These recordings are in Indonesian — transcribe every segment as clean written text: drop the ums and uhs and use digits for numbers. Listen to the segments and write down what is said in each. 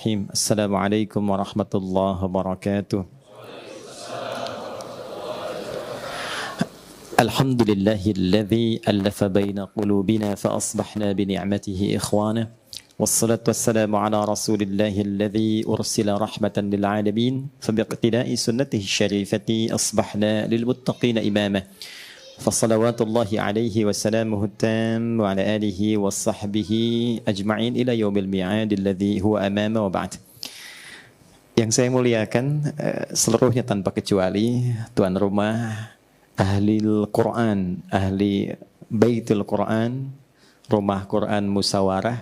Bismillahirrahmanirrahim. Assalamualaikum warahmatullahi wabarakatuh. Alhamdulillahilladzi allafa baina qulubina fa asbahna bi ni'matihi ikhwana. Wassalatu wassalamu ala rasulillahilladzi ursila rahmatan lil alamin. Fa biqtida'i sunnatihi syarifati asbahna lil muttaqina imama. Fassalawatullahi alaihi wassalamuhu tam wa ala alihi wa sahbihi ajma'in ila yaumil mi'ad alladhi huwa amama wa ba'd. Yang saya muliakan seluruhnya tanpa kecuali tuan rumah, ahli Al-Quran, ahli Baitul Quran, Rumah Quran Musawarah,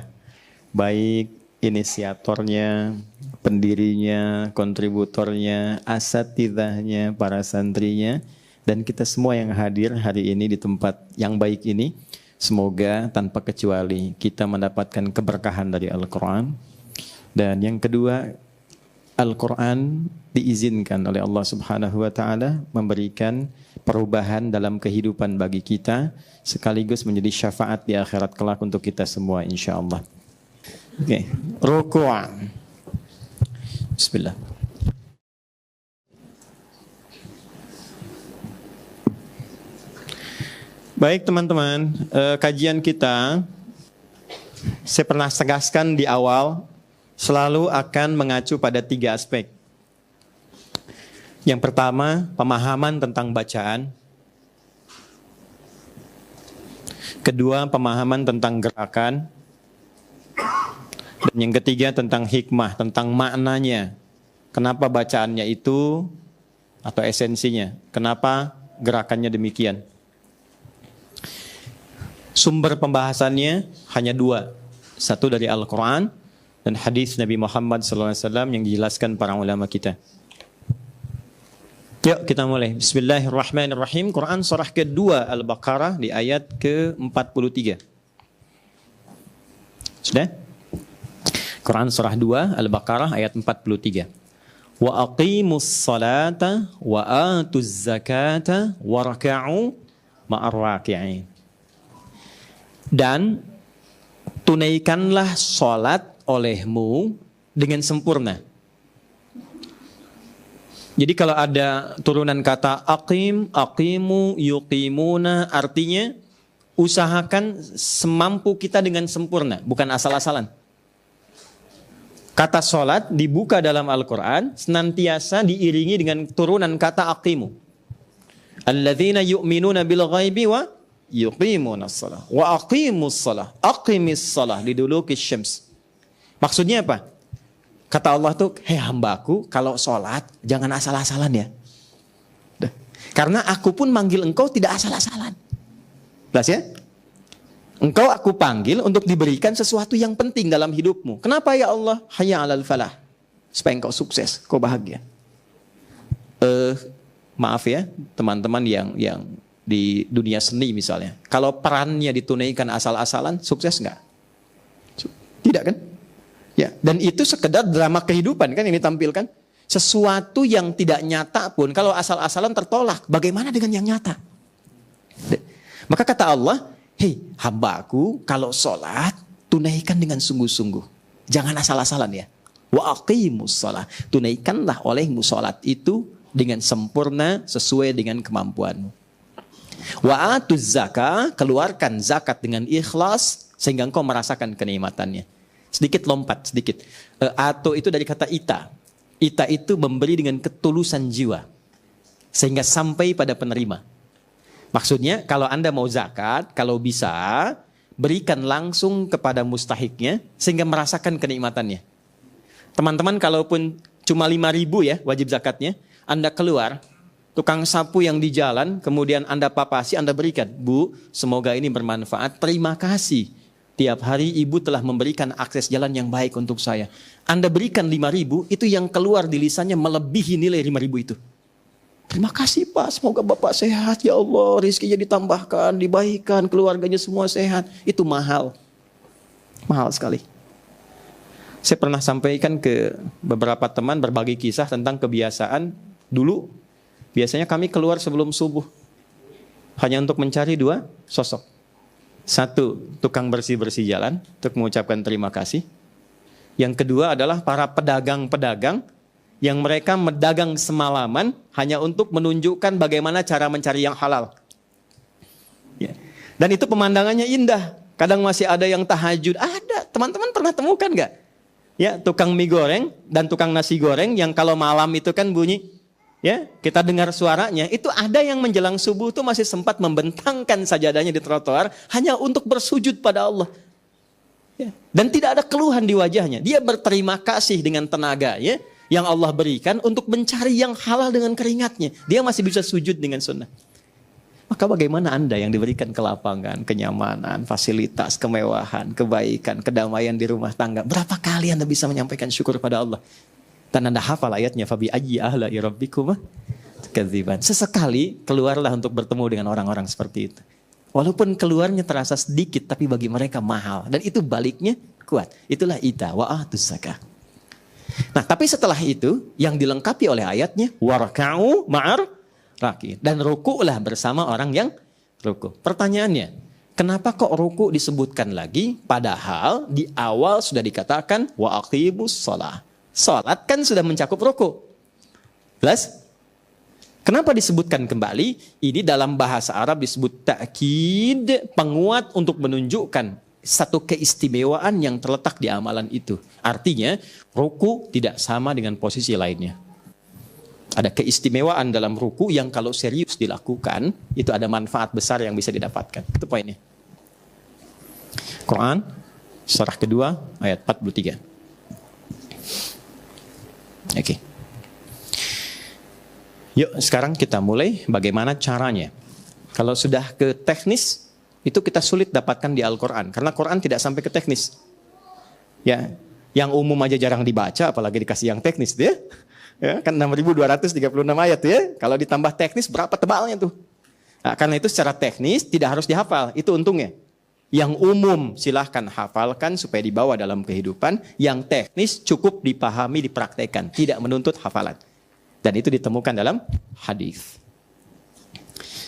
baik inisiatornya, pendirinya, kontributornya, asatidahnya, para santrinya, dan kita semua yang hadir hari ini di tempat yang baik ini, semoga tanpa kecuali kita mendapatkan keberkahan dari Al-Quran. Dan yang kedua, Al-Quran diizinkan oleh Allah Subhanahu wa Ta'ala memberikan perubahan dalam kehidupan bagi kita, sekaligus menjadi syafaat di akhirat kelak untuk kita semua insya-Allah. Oke, ruku'. Bismillah. Baik teman-teman, kajian kita saya pernah tegaskan di awal selalu akan mengacu pada 3 aspek. Yang pertama, pemahaman tentang bacaan. Kedua, pemahaman tentang gerakan. Dan yang ketiga, tentang hikmah, tentang maknanya. Kenapa bacaannya itu atau esensinya? Kenapa gerakannya demikian? Sumber pembahasannya hanya 2. Satu dari Al-Quran dan hadis Nabi Muhammad SAW yang dijelaskan para ulama kita. Yuk kita mulai. Bismillahirrahmanirrahim. Quran surah kedua Al-Baqarah di ayat ke-43. Sudah? Quran surah 2 Al-Baqarah ayat 43. Wa aqimus salata wa atuz zakata warka'u ma'ar raki'in. Dan tunaikanlah salat olehmu dengan sempurna. Jadi kalau ada turunan kata aqim, aqimu, yuqimuna, artinya usahakan semampu kita dengan sempurna, bukan asal-asalan. Kata salat dibuka dalam Al-Quran senantiasa diiringi dengan turunan kata aqimu. Alladzina yu'minuna bil ghaibi wa yuqimunas shalah wa aqimus shalah. Aqimis shalah liduluki syams. Maksudnya apa? Kata Allah tuh, hei hambaku, kalau sholat jangan asal-asalan ya. Karena aku pun manggil engkau tidak asal-asalan. Jelas ya? Engkau aku panggil untuk diberikan sesuatu yang penting dalam hidupmu. Kenapa ya Allah? Hayya 'alal falah. Supaya engkau sukses, kau bahagia. Maaf ya, teman-teman yang di dunia seni misalnya. Kalau perannya ditunaikan asal-asalan, sukses enggak? Tidak kan? Ya, dan itu sekedar drama kehidupan kan yang ditampilkan. Sesuatu yang tidak nyata pun kalau asal-asalan tertolak, bagaimana dengan yang nyata? Maka kata Allah, hei hambaku, kalau sholat tunaikan dengan sungguh-sungguh. Jangan asal-asalan ya. Wa aqimus shalah. Tunaikanlah olehmu sholat itu dengan sempurna sesuai dengan kemampuanmu. Wa atuz zakah, keluarkan zakat dengan ikhlas sehingga engkau merasakan kenikmatannya. Sedikit lompat, sedikit. Atau itu dari kata ita. Ita itu memberi dengan ketulusan jiwa. Sehingga sampai pada penerima. Maksudnya kalau Anda mau zakat, kalau bisa, berikan langsung kepada mustahiknya. Sehingga merasakan kenikmatannya. Teman-teman kalaupun cuma 5.000 ya wajib zakatnya. Anda keluar, tukang sapu yang di jalan, kemudian Anda papasi, Anda berikan. Bu, semoga ini bermanfaat, terima kasih. Tiap hari ibu telah memberikan akses jalan yang baik untuk saya. Anda berikan 5.000, itu yang keluar di lisannya melebihi nilai 5.000 itu. Terima kasih Pak, semoga Bapak sehat ya Allah, rezekinya ditambahkan, dibaikkan, keluarganya semua sehat. Itu mahal. Mahal sekali. Saya pernah sampaikan ke beberapa teman berbagi kisah tentang kebiasaan dulu. Biasanya kami keluar sebelum subuh. Hanya untuk mencari 2 sosok. 1, tukang bersih-bersih jalan untuk mengucapkan terima kasih. Yang kedua adalah para pedagang-pedagang yang mereka mendagang semalaman hanya untuk menunjukkan bagaimana cara mencari yang halal. Ya. Dan itu pemandangannya indah. Kadang masih ada yang tahajud. Ada, teman-teman pernah temukan nggak? Ya, tukang mie goreng dan tukang nasi goreng yang kalau malam itu kan bunyi, ya, kita dengar suaranya. Itu ada yang menjelang subuh tuh masih sempat membentangkan sajadahnya di trotoar hanya untuk bersujud pada Allah. Ya. Dan tidak ada keluhan di wajahnya. Dia berterima kasih dengan tenaga, ya, yang Allah berikan untuk mencari yang halal dengan keringatnya. Dia masih bisa sujud dengan sunnah. Maka bagaimana Anda yang diberikan kelapangan, kenyamanan, fasilitas, kemewahan, kebaikan, kedamaian di rumah tangga. Berapa kali Anda bisa menyampaikan syukur pada Allah? Dan Anda hafal ayatnya, Fabi ayyi ahla'i rabbikum tukadziban. Sesekali keluarlah untuk bertemu dengan orang-orang seperti itu. Walaupun keluarnya terasa sedikit, tapi bagi mereka mahal. Dan itu baliknya kuat. Itulah ita wa atuz zakah. Nah, tapi setelah itu yang dilengkapi oleh ayatnya warka'u ma'ar raki, dan ruku'lah bersama orang yang ruku'. Pertanyaannya, kenapa kok ruku' disebutkan lagi padahal di awal sudah dikatakan wa aqimus shalah. Salat kan sudah mencakup ruku'. Jelas? Kenapa disebutkan kembali? Ini dalam bahasa Arab disebut ta'kid, penguat untuk menunjukkan satu keistimewaan yang terletak di amalan itu. Artinya, ruku tidak sama dengan posisi lainnya. Ada keistimewaan dalam ruku yang kalau serius dilakukan, itu ada manfaat besar yang bisa didapatkan. Itu poinnya. Quran, surah kedua, ayat 43. Oke. Yuk sekarang kita mulai bagaimana caranya. Kalau sudah ke teknis, itu kita sulit dapatkan di Al-Quran. Karena Quran tidak sampai ke teknis. Ya, yang umum aja jarang dibaca, apalagi dikasih yang teknis. Ya, kan 6.236 ayat ya. Kalau ditambah teknis, berapa tebalnya tuh? Nah, karena itu secara teknis tidak harus dihafal, itu untungnya. Yang umum silahkan hafalkan supaya dibawa dalam kehidupan. Yang teknis cukup dipahami, dipraktekkan. Tidak menuntut hafalan. Dan itu ditemukan dalam hadis.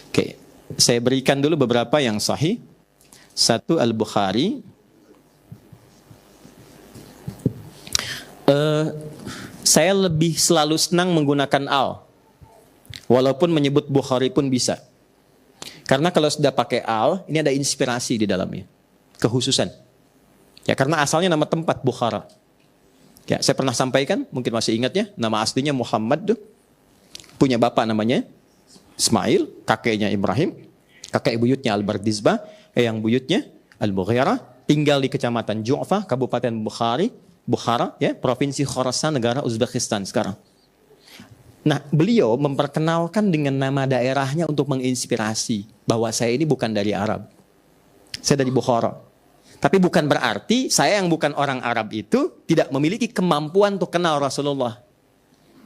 Oke, saya berikan dulu beberapa yang sahih. Satu Al-Bukhari. Saya lebih selalu senang menggunakan al. Walaupun menyebut Bukhari pun bisa. Karena kalau sudah pakai al, ini ada inspirasi di dalamnya. Kehususan. Ya, karena asalnya nama tempat Bukhara. Ya, saya pernah sampaikan, mungkin masih ingat ya, nama aslinya Muhammad tuh. Punya bapak namanya Ismail, kakeknya Ibrahim, kakek buyutnya Al-Bardizbah, yang buyutnya Al-Mughirah, tinggal di kecamatan Ju'fah, Kabupaten Bukhara, ya, Provinsi Khorasan, negara Uzbekistan sekarang. Nah, beliau memperkenalkan dengan nama daerahnya untuk menginspirasi bahwa saya ini bukan dari Arab. Saya dari Bukhara. Tapi bukan berarti saya yang bukan orang Arab itu tidak memiliki kemampuan untuk kenal Rasulullah.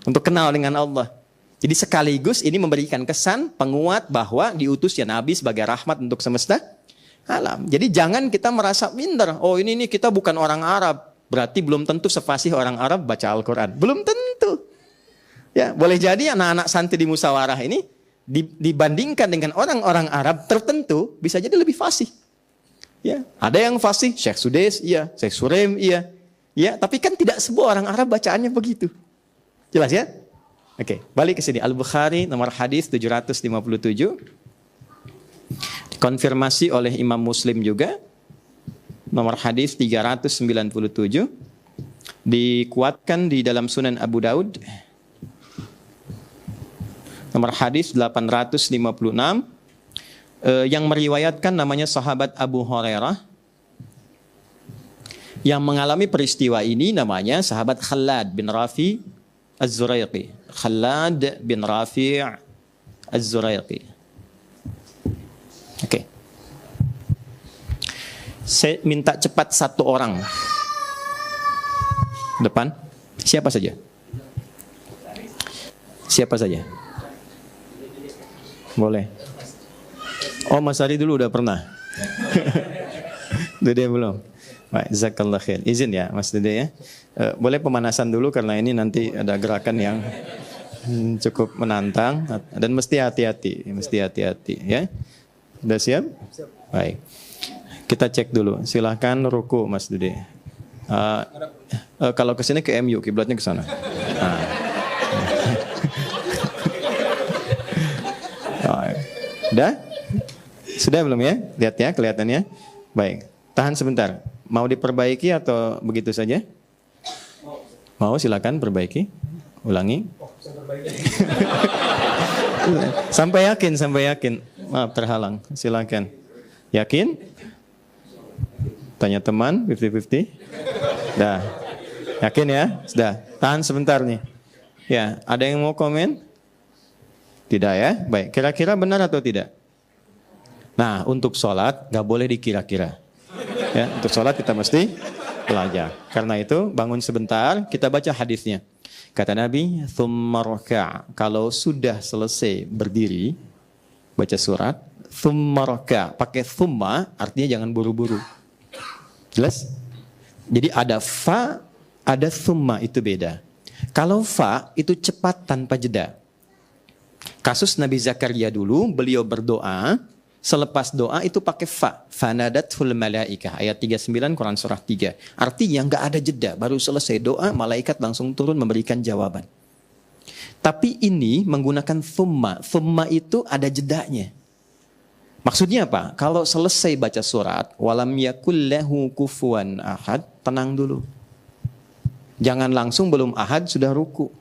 Untuk kenal dengan Allah. Jadi sekaligus ini memberikan kesan penguat bahwa diutusnya Nabi sebagai rahmat untuk semesta alam. Jadi jangan kita merasa minder. Oh ini kita bukan orang Arab. Berarti belum tentu sefasih orang Arab baca Al-Quran. Belum tentu. Ya, boleh jadi anak-anak santri di musyawarah ini dibandingkan dengan orang-orang Arab tertentu bisa jadi lebih fasih. Ya, ada yang fasih, Syekh Sudais, iya, Syekh Surem, iya. Ya, tapi kan tidak semua orang Arab bacaannya begitu. Jelas ya? Oke, balik ke sini. Al-Bukhari nomor hadis 757. Dikonfirmasi oleh Imam Muslim juga. Nomor hadis 397. Dikuatkan di dalam Sunan Abu Daud. Nomor hadis 856. Yang meriwayatkan namanya sahabat Abu Hurairah. Yang mengalami peristiwa ini namanya sahabat Khalad bin Rafi Az-Zuraiqi. Khalad bin Rafi Az-Zuraiqi. Oke. Saya minta cepat satu orang. Depan. Siapa saja? Siapa saja? Boleh. Oh, Mas Ari dulu udah pernah. Dede belum. Baik, jazakallah khair. Izin ya, Mas Dede ya. Boleh pemanasan dulu karena ini nanti ada gerakan yang cukup menantang dan mesti hati-hati, ya. Sudah siap? Baik. Kita cek dulu. Silahkan ruku Mas Dede. Kalau ke sini ke MU, kiblatnya ke sana. Nah. Udah? Sudah belum ya? Lihat ya kelihatannya. Baik. Tahan sebentar. Mau diperbaiki atau begitu saja? Mau, silakan perbaiki. Ulangi. Sampai yakin. Maaf, terhalang. Silakan. Yakin? Tanya teman, 50-50. Dah. Yakin ya? Sudah. Tahan sebentar nih. Ya, ada yang mau komen? Tidak ya? Baik. Kira-kira benar atau tidak? Nah, untuk sholat gak boleh dikira-kira. Ya, untuk sholat kita mesti belajar. Karena itu bangun sebentar, kita baca hadisnya. Kata Nabi, "Tsumma raka'." Kalau sudah selesai berdiri, baca surat, "Tsumma raka'." Pakai tsumma, artinya jangan buru-buru. Jelas? Jadi ada fa, ada tsumma, itu beda. Kalau fa, itu cepat tanpa jeda. Kasus Nabi Zakaria dulu, beliau berdoa, selepas doa itu pakai fa. Fanadathul malaikah. Ayat 39 Quran surah 3. Artinya nggak ada jeda. Baru selesai doa, malaikat langsung turun memberikan jawaban. Tapi ini menggunakan thumma. Thumma itu ada jedanya. Maksudnya apa? Kalau selesai baca surat, walam yakullahu kufuwan ahad, tenang dulu. Jangan langsung belum ahad sudah ruku.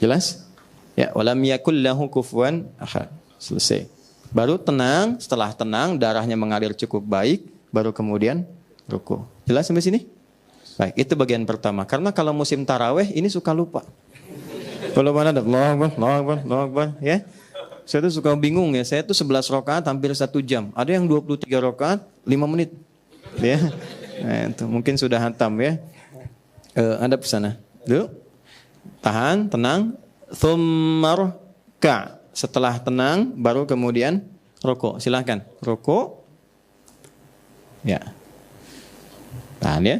Jelas? Ya, walam yakullahu kufuwan ahad. Selesai. Baru tenang, setelah tenang darahnya mengalir cukup baik, baru kemudian ruku. Jelas sampai sini? Baik, itu bagian pertama. Karena kalau musim taraweh ini suka lupa. Kalau mana ada Allahu Akbar, ya. Saya tuh suka bingung ya. Saya tuh 11 rakaat hampir 1 jam. Ada yang 23 rakaat 5 menit. Ya. Nah, itu mungkin sudah hantam ya. Ada pesana. Dulu. Tahan, tenang. Tsumma raka'. Setelah tenang baru kemudian rukuk. Silakan. Rukuk. Ya. Tahan ya.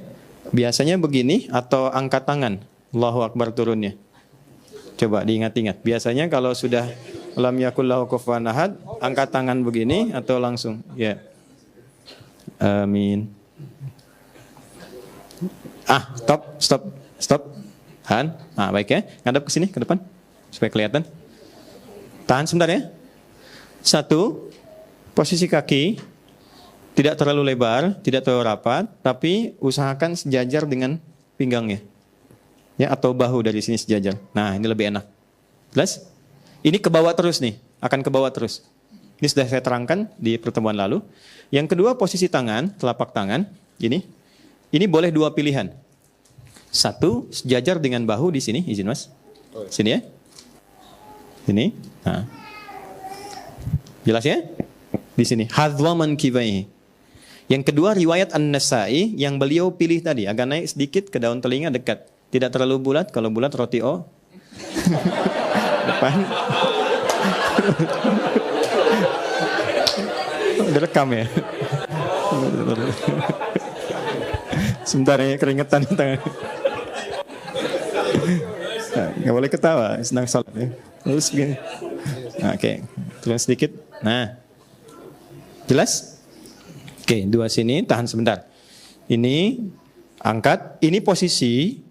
Biasanya begini atau angkat tangan. Allahu Akbar turunnya. Coba diingat-ingat. Biasanya kalau sudah lam yakul lahu kufuwan ahad, angkat tangan begini atau langsung? Ya. Amin. Stop. Tahan. Nah, baik ya. Ngadap ke sini, ke depan supaya kelihatan. Tahan sebentar ya. 1, posisi kaki tidak terlalu lebar, tidak terlalu rapat, tapi usahakan sejajar dengan pinggangnya. Ya, atau bahu dari sini sejajar. Nah, ini lebih enak. Jelas? Ini ke bawah terus nih, akan ke bawah terus. Ini sudah saya terangkan di pertemuan lalu. Yang kedua, posisi tangan, telapak tangan, ini boleh 2 pilihan. 1, sejajar dengan bahu di sini, izin Mas. Sini ya. Sini. Nah. Jelas ya? Di sini, hadzwa mankibaihi. Yang kedua, riwayat An-Nasa'i yang beliau pilih tadi, agak naik sedikit ke daun telinga dekat. Tidak terlalu bulat, kalau bulat roti O. Depan. Direkam ya. Sebentar ya, keringetan di tangan. Nah, nggak boleh ketawa, senang salat ya. Terus begini. Nah, oke, turun sedikit. Nah, jelas? Oke, 2 sini, tahan sebentar. Ini angkat, ini posisi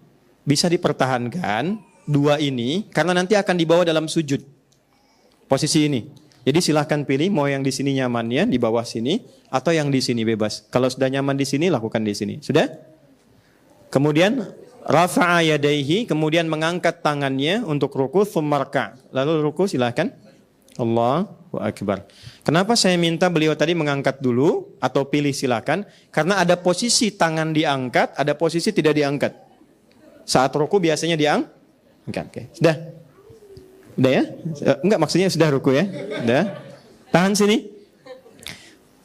bisa dipertahankan 2 ini karena nanti akan dibawa dalam sujud. Posisi ini. Jadi silahkan pilih mau yang di sini nyamannya di bawah sini atau yang di sini bebas. Kalau sudah nyaman di sini lakukan di sini. Sudah? Kemudian rafa'a yadaihi, kemudian mengangkat tangannya untuk ruku, tsumma raka'. Lalu ruku silahkan. Allahu Akbar. Kenapa saya minta beliau tadi mengangkat dulu atau pilih silahkan? Karena ada posisi tangan diangkat, ada posisi tidak diangkat. Saat ruku biasanya diangkat. Oke. Sudah? Udah ya? Enggak, maksudnya sudah ruku ya? Udah. Tahan sini.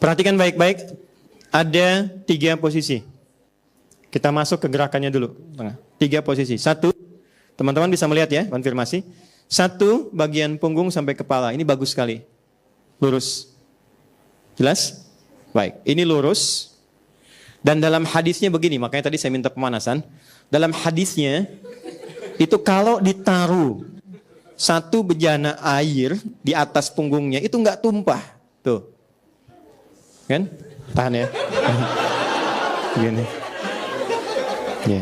Perhatikan baik-baik. Ada 3 posisi. Kita masuk ke gerakannya dulu. 3 posisi. 1, teman-teman bisa melihat ya, konfirmasi. 1, bagian punggung sampai kepala. Ini bagus sekali. Lurus. Jelas? Baik, ini lurus. Dan dalam hadisnya begini, makanya tadi saya minta pemanasan. Dalam hadisnya, itu kalau ditaruh 1 bejana air di atas punggungnya, itu nggak tumpah. Tuh. Kan? Tahan ya. Begini. Ya.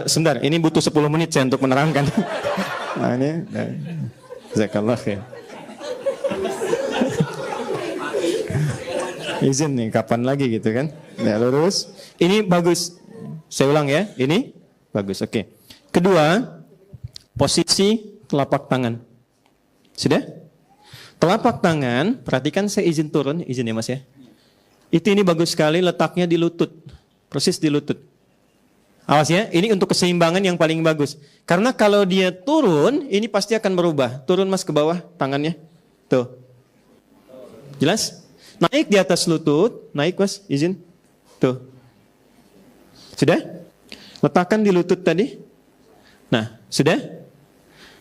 Sebentar, ini butuh 10 menit saya untuk menerangkan. Nah ini, jazakallah khair. Izin nih, kapan lagi gitu kan? Nah, lurus. Ini bagus. Saya ulang ya, ini bagus. Oke. Kedua, posisi telapak tangan. Sudah? Telapak tangan, perhatikan saya izin turun, izin ya Mas ya. Ini bagus sekali, letaknya di lutut. Persis di lutut. Awas ya, ini untuk keseimbangan yang paling bagus. Karena kalau dia turun, ini pasti akan berubah. Turun Mas ke bawah tangannya. Tuh. Jelas? Naik di atas lutut, naik Mas, izin. Tuh. Sudah? Letakkan di lutut tadi. Nah, sudah?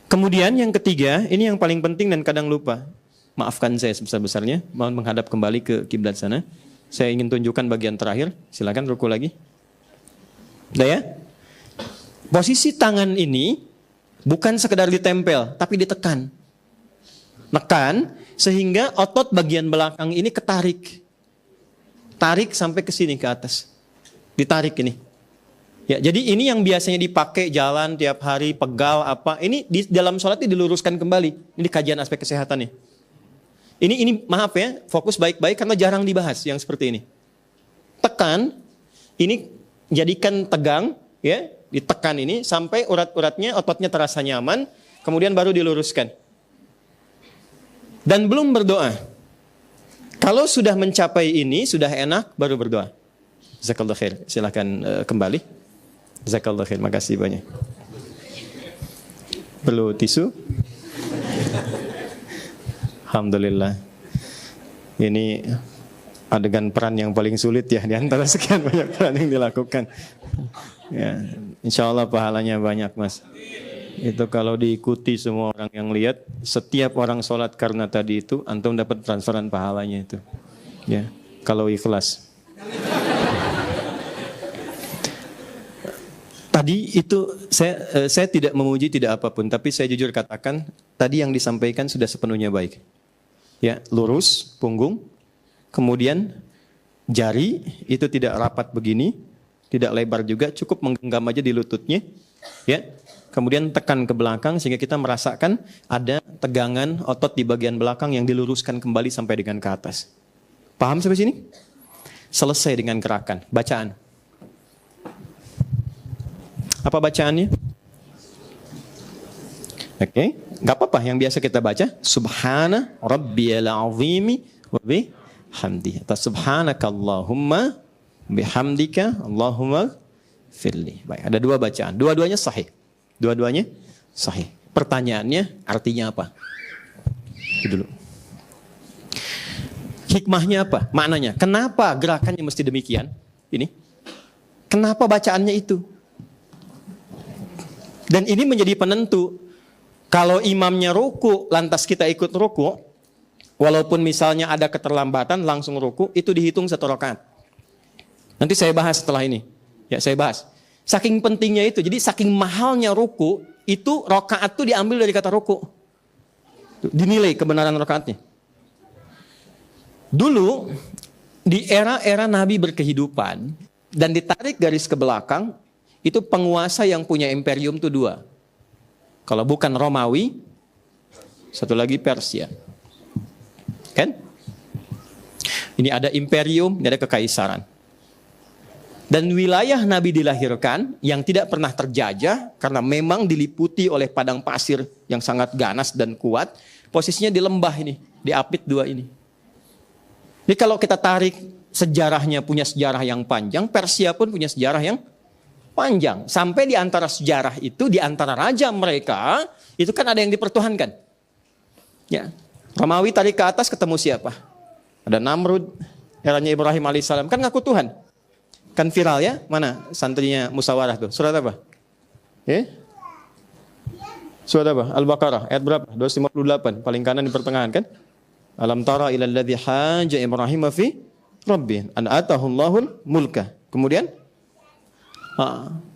Kemudian yang ketiga, ini yang paling penting dan kadang lupa. Maafkan saya sebesar-besarnya, mohon menghadap kembali ke kiblat sana. Saya ingin tunjukkan bagian terakhir. Silakan ruku lagi. Udah ya? Posisi tangan ini bukan sekedar ditempel, tapi ditekan. Nekan sehingga otot bagian belakang ini ketarik. Tarik sampai ke sini ke atas. Ditarik ini. Ya, jadi ini yang biasanya dipakai jalan tiap hari, pegal apa. Ini di dalam sholat ini diluruskan kembali. Ini kajian aspek kesehatan nih. Ini maaf ya, fokus baik-baik karena jarang dibahas yang seperti ini. Tekan, ini jadikan tegang, ya, ditekan ini sampai urat-uratnya, ototnya terasa nyaman, kemudian baru diluruskan. Dan belum berdoa. Kalau sudah mencapai ini, sudah enak, baru berdoa. Jazakallah khair. Silahkan kembali. Jazakallah khair. Makasih banyak. Perlu tisu? Alhamdulillah. Ini adegan peran yang paling sulit ya di antara sekian banyak peran yang dilakukan. Ya, insya Allah pahalanya banyak Mas. Itu kalau diikuti semua orang yang lihat, setiap orang sholat karena tadi itu, antum dapat transferan pahalanya itu. Ya, kalau ikhlas. Tadi itu saya tidak memuji tidak apapun, tapi saya jujur katakan tadi yang disampaikan sudah sepenuhnya baik. Ya, lurus punggung, kemudian jari itu tidak rapat begini, tidak lebar juga, cukup menggenggam aja di lututnya, ya. Kemudian tekan ke belakang sehingga kita merasakan ada tegangan otot di bagian belakang yang diluruskan kembali sampai dengan ke atas. Paham sampai sini? Selesai dengan gerakan, bacaan. Apa bacaannya? Oke, nggak apa-apa. Yang biasa kita baca, Subhana Rabbiyal Azimi wa bihamdi. Atau Subhanakallahumma bihamdika Allahumma firli. Baik, ada dua bacaan. Dua-duanya sahih. Dua-duanya sahih. Pertanyaannya, artinya apa? Itu dulu. Hikmahnya apa? Maknanya. Kenapa gerakannya mesti demikian? Ini. Kenapa bacaannya itu? Dan ini menjadi penentu. Kalau imamnya ruku, lantas kita ikut ruku, walaupun misalnya ada keterlambatan, langsung ruku, itu dihitung 1 rakaat. Nanti saya bahas setelah ini. Ya, saya bahas. Saking pentingnya itu, jadi saking mahalnya ruku, itu rakaat itu diambil dari kata ruku. Dinilai kebenaran rakaatnya. Dulu, di era-era Nabi berkehidupan, dan ditarik garis ke belakang, itu penguasa yang punya imperium itu 2. Kalau bukan Romawi, satu lagi Persia. Kan? Ini ada imperium, ini ada kekaisaran. Dan wilayah Nabi dilahirkan yang tidak pernah terjajah karena memang diliputi oleh padang pasir yang sangat ganas dan kuat. Posisinya di lembah ini, di Apit 2 ini. Jadi kalau kita tarik sejarahnya, punya sejarah yang panjang, Persia pun punya sejarah yang panjang. Sampai di antara sejarah itu, di antara raja mereka, itu kan ada yang dipertuhankan. Ya. Romawi tarik ke atas ketemu siapa? Ada Namrud, eranya Ibrahim alaihissalam. Kan ngaku Tuhan. Kan viral ya? Mana santrinya Musawarah tuh? Surat apa? Surat apa? Al-Baqarah. Ayat berapa? 258. Paling kanan di pertengahan kan? Alam tara ilal ladzi haja Ibrahim fi rabbih an atahu Allahul mulka. Kemudian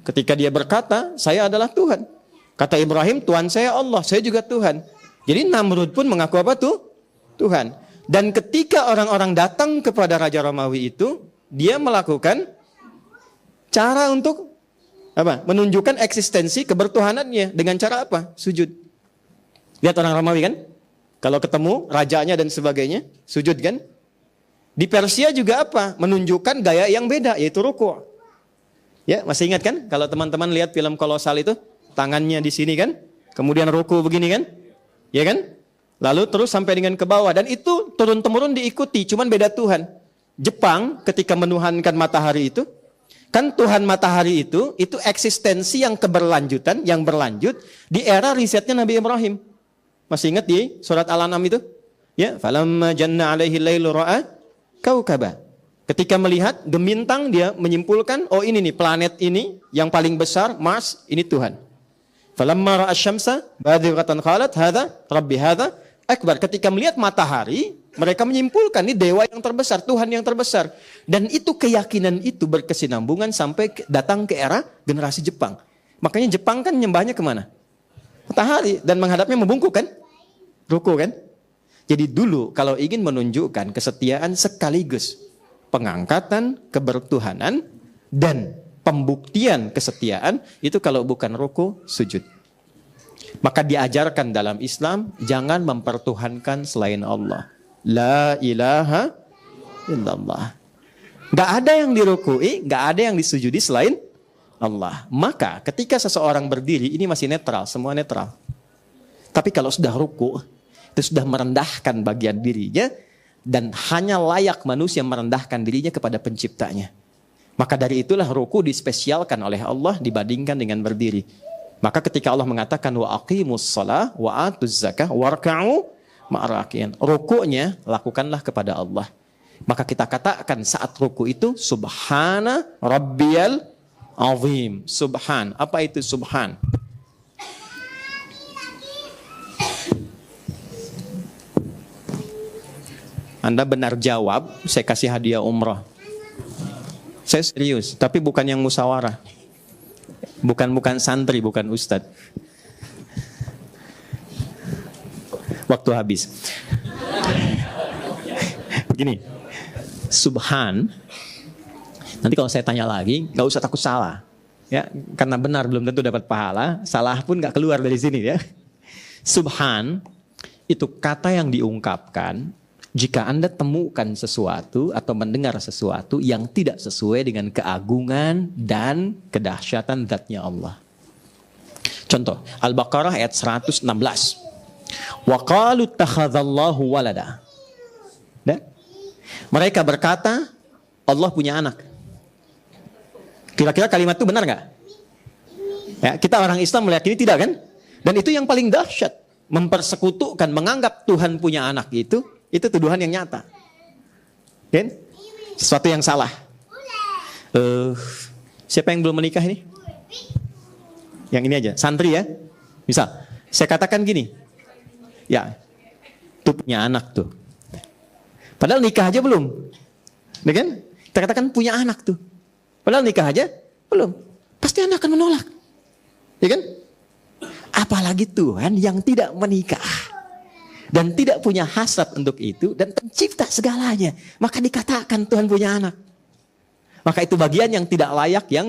ketika dia berkata, saya adalah Tuhan. Kata Ibrahim, Tuhan saya Allah, saya juga Tuhan. Jadi Namrud pun mengaku apa tuh? Tuhan. Dan ketika orang-orang datang kepada Raja Romawi itu, dia melakukan cara untuk Apa? Menunjukkan eksistensi kebertuhanannya dengan cara apa? Sujud. Lihat orang Romawi kan? Kalau ketemu rajanya dan sebagainya, sujud kan? Di Persia juga apa? Menunjukkan gaya yang beda, yaitu ruku'. Ya, masih ingat kan? Kalau teman-teman lihat film Kolosal itu, tangannya di sini kan? Kemudian ruku' begini kan? Ya kan? Lalu terus sampai dengan ke bawah. Dan itu turun-temurun diikuti, cuman beda Tuhan. Jepang ketika menuhankan matahari itu, kan Tuhan matahari itu eksistensi yang keberlanjutan, yang berlanjut di era risetnya Nabi Ibrahim. Masih ingat di surat Al-An'am itu? Ya, falamma janna alaihi lailu ra'a kaukaba. Ketika melihat gemintang dia menyimpulkan, oh ini nih planet ini yang paling besar, Mars, ini Tuhan. Falamma ra'a syamsa badzighatan qalat hadza rabbi hadza akbar. Ketika melihat matahari, mereka menyimpulkan ini dewa yang terbesar, Tuhan yang terbesar. Dan itu keyakinan itu berkesinambungan sampai datang ke era generasi Jepang. Makanya Jepang kan nyembahnya kemana? Matahari, dan menghadapnya membungkuk kan? Ruku kan? Jadi dulu kalau ingin menunjukkan kesetiaan sekaligus pengangkatan kebertuhanan dan pembuktian kesetiaan, itu kalau bukan ruku, sujud. Maka diajarkan dalam Islam, jangan mempertuhankan selain Allah. La ilaha illallah. Gak ada yang dirukui, gak ada yang disujudi selain Allah. Maka ketika seseorang berdiri, ini masih netral, semua netral. Tapi kalau sudah ruku, itu sudah merendahkan bagian dirinya, dan hanya layak manusia merendahkan dirinya kepada penciptanya. Maka dari itulah ruku dispesialkan oleh Allah dibandingkan dengan berdiri. Maka ketika Allah mengatakan wa aqimus shalah wa atuz zakah warka'u ma'arakin, rukunya lakukanlah kepada Allah. Maka kita katakan saat ruku itu subhana rabbiyal azim. Subhan, apa itu subhan? Anda benar jawab, saya kasih hadiah umrah. Saya serius, tapi bukan yang musyawarah. Bukan santri, bukan ustadz. Waktu habis. Begini, subhan. Nanti kalau saya tanya lagi, nggak usah takut salah, ya, karena benar belum tentu dapat pahala, salah pun nggak keluar dari sini, ya. Subhan itu kata yang diungkapkan jika Anda temukan sesuatu atau mendengar sesuatu yang tidak sesuai dengan keagungan dan kedahsyatan zatnya Allah. Contoh, Al-Baqarah ayat 116. Wa qalu takhadzallahu walada. Mereka berkata, Allah punya anak. Kira-kira kalimat itu benar nggak? Ya, kita orang Islam meyakini tidak kan? Dan itu yang paling dahsyat. Mempersekutukan, menganggap Tuhan punya anak itu tuduhan yang nyata. Kan? Sesuatu yang salah. Siapa yang belum menikah ini? Yang ini aja, santri ya. Misal, saya katakan gini. Ya, tuh punya anak tuh. Padahal nikah aja belum. Ya kan? Kita katakan punya anak tuh. Padahal nikah aja belum. Pasti anak akan menolak. Ya kan? Apalagi Tuhan yang tidak menikah dan tidak punya hasrat untuk itu dan pencipta segalanya, maka dikatakan Tuhan punya anak. Maka itu bagian yang tidak layak yang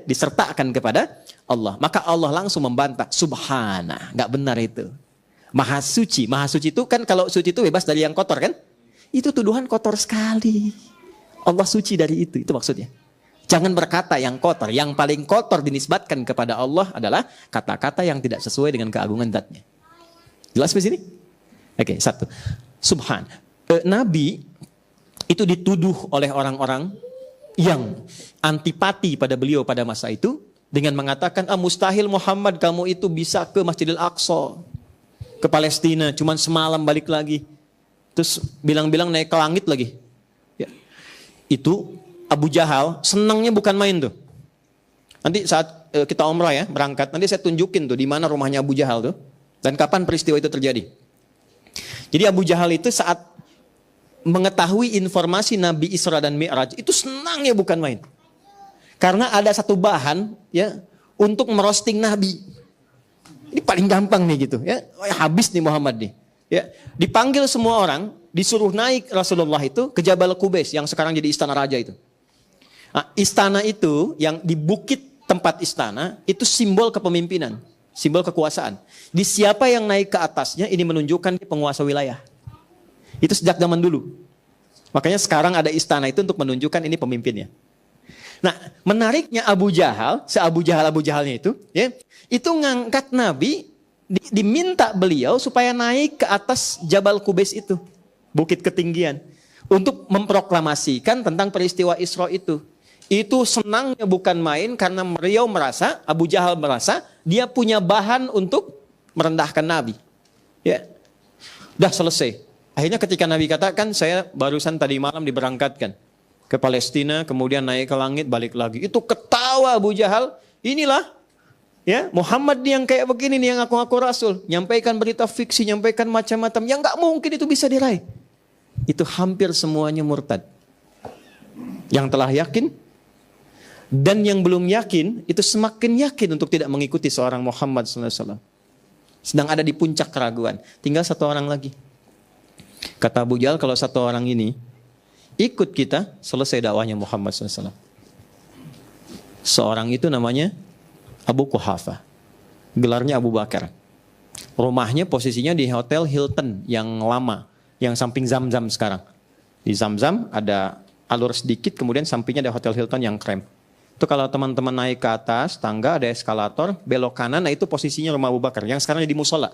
disertakan kepada Allah. Maka Allah langsung membantah, subhana, nggak benar itu. Maha suci itu kan, kalau suci itu bebas dari yang kotor kan? Itu tuduhan kotor sekali. Allah suci dari itu maksudnya. Jangan berkata yang kotor. Yang paling kotor dinisbatkan kepada Allah adalah kata-kata yang tidak sesuai dengan keagungan zatnya. Jelas di sini? Oke, satu. Subhan. Nabi itu dituduh oleh orang-orang yang antipati pada beliau pada masa itu dengan mengatakan, mustahil Muhammad kamu itu bisa ke Masjidil Aqsa, ke Palestina, cuman semalam balik lagi. Terus bilang-bilang naik ke langit lagi. Ya. Itu Abu Jahal senangnya bukan main tuh. Nanti saat kita umrah ya, berangkat, nanti saya tunjukin tuh di mana rumahnya Abu Jahal tuh dan kapan peristiwa itu terjadi. Jadi Abu Jahal itu saat mengetahui informasi Nabi Isra dan Mi'raj itu senangnya bukan main. Karena ada satu bahan ya untuk merosting Nabi. Ini paling gampang nih gitu ya. Habis nih Muhammad nih. Ya, dipanggil semua orang, disuruh naik Rasulullah itu ke Jabal Qubais yang sekarang jadi istana raja itu. Nah, istana itu yang di bukit tempat istana itu simbol kepemimpinan, simbol kekuasaan. Di siapa yang naik ke atasnya ini menunjukkan dia penguasa wilayah. Itu sejak zaman dulu. Makanya sekarang ada istana itu untuk menunjukkan ini pemimpinnya. Nah, menariknya Abu Jahal, Abu Jahalnya itu, ya, itu ngangkat Nabi, diminta beliau supaya naik ke atas Jabal Qubais itu, bukit ketinggian, untuk memproklamasikan tentang peristiwa Isra itu. Itu senangnya bukan main karena beliau merasa, Abu Jahal merasa dia punya bahan untuk merendahkan Nabi. Ya, udah selesai. Akhirnya ketika Nabi katakan, saya barusan tadi malam diberangkatkan ke Palestina, kemudian naik ke langit, balik lagi. Itu ketawa Abu Jahal, inilah ya Muhammad yang kayak begini nih yang ngaku-ngaku Rasul. Nyampaikan berita fiksi, nyampaikan macam-macam, yang gak mungkin itu bisa diraih. Itu hampir semuanya murtad. Yang telah yakin, dan yang belum yakin, itu semakin yakin untuk tidak mengikuti seorang Muhammad SAW. Sedang ada di puncak keraguan. Tinggal satu orang lagi. Kata Abu Jahal, kalau satu orang ini ikut kita, selesai dakwahnya Muhammad SAW. Seorang itu namanya Abu Quhafah. Gelarnya Abu Bakar. Rumahnya posisinya di Hotel Hilton yang lama, yang samping Zamzam sekarang. Di Zamzam ada alur sedikit, kemudian sampingnya ada Hotel Hilton yang krem. Itu kalau teman-teman naik ke atas, tangga ada eskalator, belok kanan, nah itu posisinya rumah Abu Bakar, yang sekarang di musola.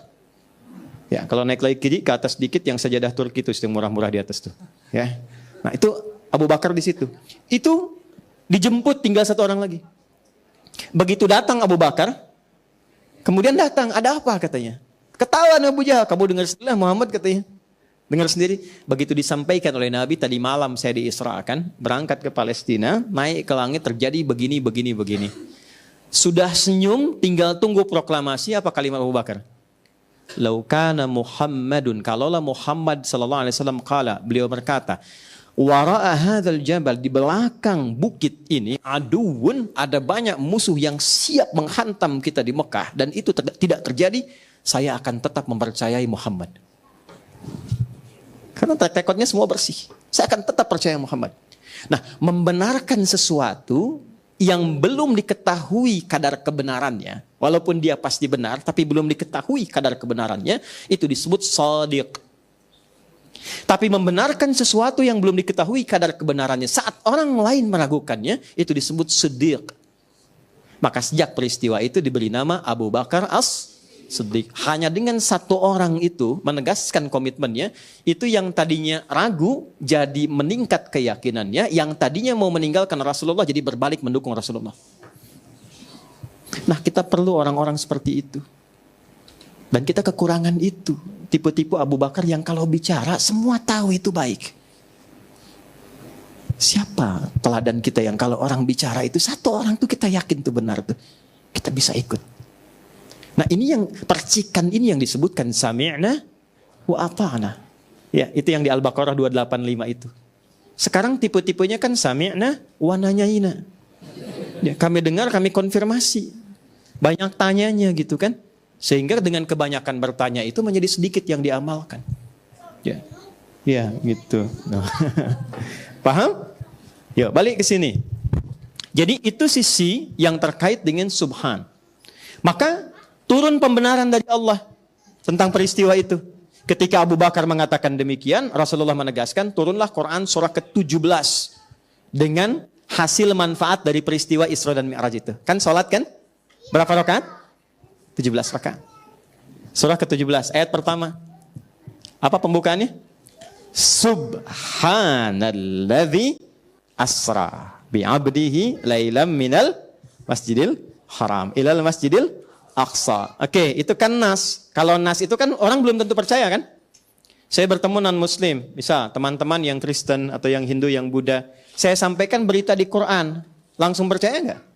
Ya, kalau naik lagi kiri ke atas sedikit yang sajadah Turki itu yang murah-murah di atas tuh. Ya. Nah, itu Abu Bakar di situ. Itu dijemput tinggal satu orang lagi. Begitu datang Abu Bakar, kemudian datang, ada apa katanya? Ketawa Abu Jahal, kamu dengar sendiri Muhammad katanya. Dengar sendiri, begitu disampaikan oleh Nabi tadi malam saya diisrakan, berangkat ke Palestina, naik ke langit terjadi begini. Sudah senyum, tinggal tunggu proklamasi apa kalimat Abu Bakar? Laukana Muhammadun, kalaulah Muhammad sallallahu alaihi wasallam qala, beliau berkata, wara'a hadzal jabal, di belakang bukit ini aduun, ada banyak musuh yang siap menghantam kita di Mekah, dan itu tidak terjadi, saya akan tetap mempercayai Muhammad. Karena track recordnya semua bersih. Saya akan tetap percaya Muhammad. Nah, membenarkan sesuatu yang belum diketahui kadar kebenarannya, walaupun dia pasti benar, tapi belum diketahui kadar kebenarannya, itu disebut shadiq. Tapi membenarkan sesuatu yang belum diketahui kadar kebenarannya saat orang lain meragukannya, itu disebut siddiq. Maka sejak peristiwa itu diberi nama Abu Bakar As-Siddiq. Hanya dengan satu orang itu menegaskan komitmennya, itu yang tadinya ragu jadi meningkat keyakinannya, yang tadinya mau meninggalkan Rasulullah jadi berbalik mendukung Rasulullah. Nah, kita perlu orang-orang seperti itu. Dan kita kekurangan itu. Tipe-tipe Abu Bakar yang kalau bicara semua tahu itu baik. Siapa teladan kita yang kalau orang bicara itu satu orang tuh kita yakin tuh benar tuh. Kita bisa ikut. Nah, ini yang percikan ini yang disebutkan sami'na wa ata'na. Ya, itu yang di Al-Baqarah 285 itu. Sekarang tipe-tipenya kan sami'na wa nanyaina. Ya, kami dengar, kami konfirmasi. Banyak tanyanya gitu kan. Sehingga dengan kebanyakan bertanya itu menjadi sedikit yang diamalkan. Ya. Ya, gitu. No. Paham? Yuk, balik ke sini. Jadi itu sisi yang terkait dengan subhan. Maka turun pembenaran dari Allah tentang peristiwa itu. Ketika Abu Bakar mengatakan demikian, Rasulullah menegaskan, turunlah Quran surah ke-17 dengan hasil manfaat dari peristiwa Isra dan Mi'raj itu. Kan sholat kan? Berapa rakaat? 17 rakaat. Surah ke-17 ayat pertama. Apa pembukaannya? Subhanalladzi asra bi'abdihi lailam minal masjidil haram ilal masjidil aqsa. Oke, itu kan nas. Kalau nas itu kan orang belum tentu percaya kan? Saya bertemu non-muslim, bisa teman-teman yang Kristen atau yang Hindu, yang Buddha. Saya sampaikan berita di Quran, langsung percaya nggak?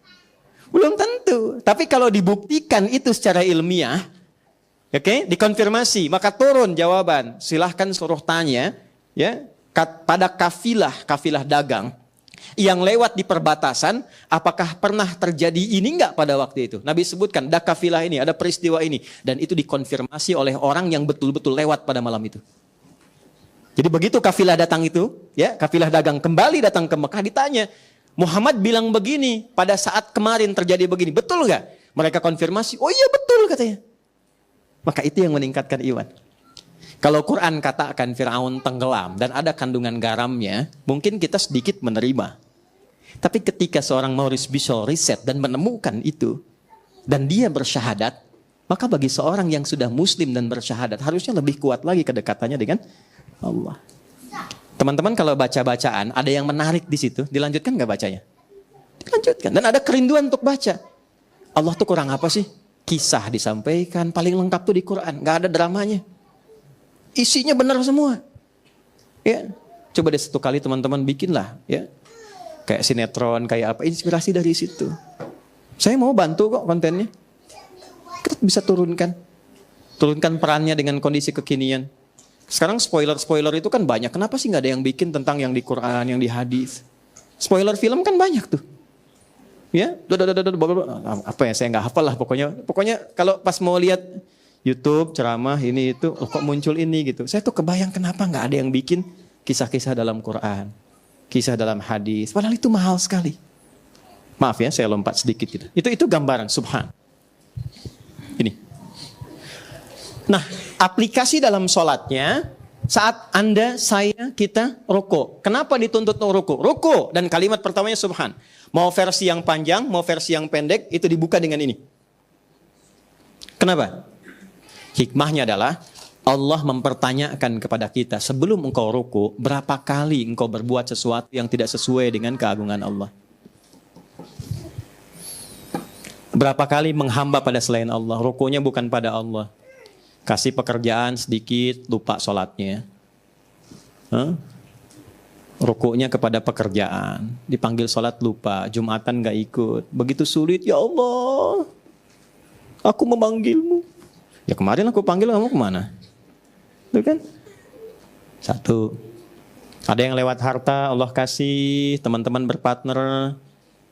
Belum tentu. Tapi kalau dibuktikan itu secara ilmiah, oke, dikonfirmasi, maka turun jawaban. Silahkan suruh tanya, ya, pada kafilah dagang yang lewat di perbatasan, apakah pernah terjadi ini enggak pada waktu itu? Nabi sebutkan, ada kafilah ini, ada peristiwa ini, dan itu dikonfirmasi oleh orang yang betul-betul lewat pada malam itu. Jadi begitu kafilah datang itu, ya, kafilah dagang kembali datang ke Mekah, ditanya, Muhammad bilang begini pada saat kemarin terjadi begini. Betul nggak? Mereka konfirmasi, oh iya betul katanya. Maka itu yang meningkatkan iman. Kalau Quran katakan Fir'aun tenggelam dan ada kandungan garamnya, mungkin kita sedikit menerima. Tapi ketika seorang Maurice Bucaille riset dan menemukan itu, dan dia bersyahadat, maka bagi seorang yang sudah muslim dan bersyahadat, harusnya lebih kuat lagi kedekatannya dengan Allah. Teman-teman kalau baca-bacaan, ada yang menarik di situ, dilanjutkan nggak bacanya? Dilanjutkan. Dan ada kerinduan untuk baca. Allah tuh kurang apa sih? Kisah disampaikan, paling lengkap tuh di Quran. Nggak ada dramanya. Isinya benar semua. Ya, coba deh satu kali teman-teman bikinlah. Ya, kayak sinetron, kayak apa, inspirasi dari situ. Saya mau bantu kok kontennya. Kita bisa turunkan perannya dengan kondisi kekinian. Sekarang spoiler itu kan banyak. Kenapa sih nggak ada yang bikin tentang yang di Quran, yang di hadis? Spoiler film kan banyak tuh. Ya, apa ya? Saya nggak hafal lah pokoknya. Pokoknya kalau pas mau lihat YouTube ceramah ini itu, oh, kok muncul ini gitu. Saya tuh kebayang kenapa nggak ada yang bikin kisah-kisah dalam Quran, kisah dalam hadis. Padahal itu mahal sekali. Maaf ya, saya lompat sedikit gitu. Itu gambaran subhan. Ini. Nah, aplikasi dalam sholatnya saat Anda, saya, kita ruku. Kenapa dituntut ruku? Ruku dan kalimat pertamanya subhan. Mau versi yang panjang, mau versi yang pendek, itu dibuka dengan ini. Kenapa? Hikmahnya adalah Allah mempertanyakan kepada kita sebelum engkau ruku, berapa kali engkau berbuat sesuatu yang tidak sesuai dengan keagungan Allah. Berapa kali menghamba pada selain Allah, rukunya bukan pada Allah. Kasih pekerjaan sedikit, lupa sholatnya. Rukunya kepada pekerjaan, dipanggil sholat lupa, Jumatan gak ikut. Begitu sulit, ya Allah, aku memanggilmu. Ya kemarin aku panggil, kamu kemana? Itu kan? Satu. Ada yang lewat harta, Allah kasih, teman-teman berpartner.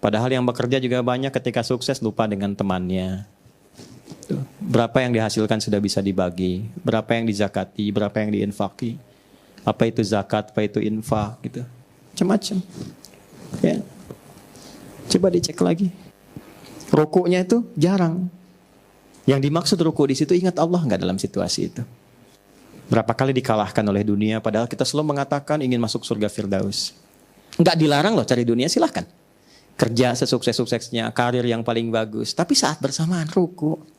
Padahal yang bekerja juga banyak, ketika sukses lupa dengan temannya. Berapa yang dihasilkan sudah bisa dibagi, berapa yang dizakati, berapa yang diinfaki, apa itu zakat, apa itu infak, gitu, macam-macam. Ya, coba dicek lagi. Rukunya itu jarang. Yang dimaksud ruku di situ, ingat Allah nggak dalam situasi itu? Berapa kali dikalahkan oleh dunia, padahal kita selalu mengatakan ingin masuk surga Firdaus. Nggak dilarang loh cari dunia, silahkan. Kerja sesukses-suksesnya, karir yang paling bagus, tapi saat bersamaan ruku.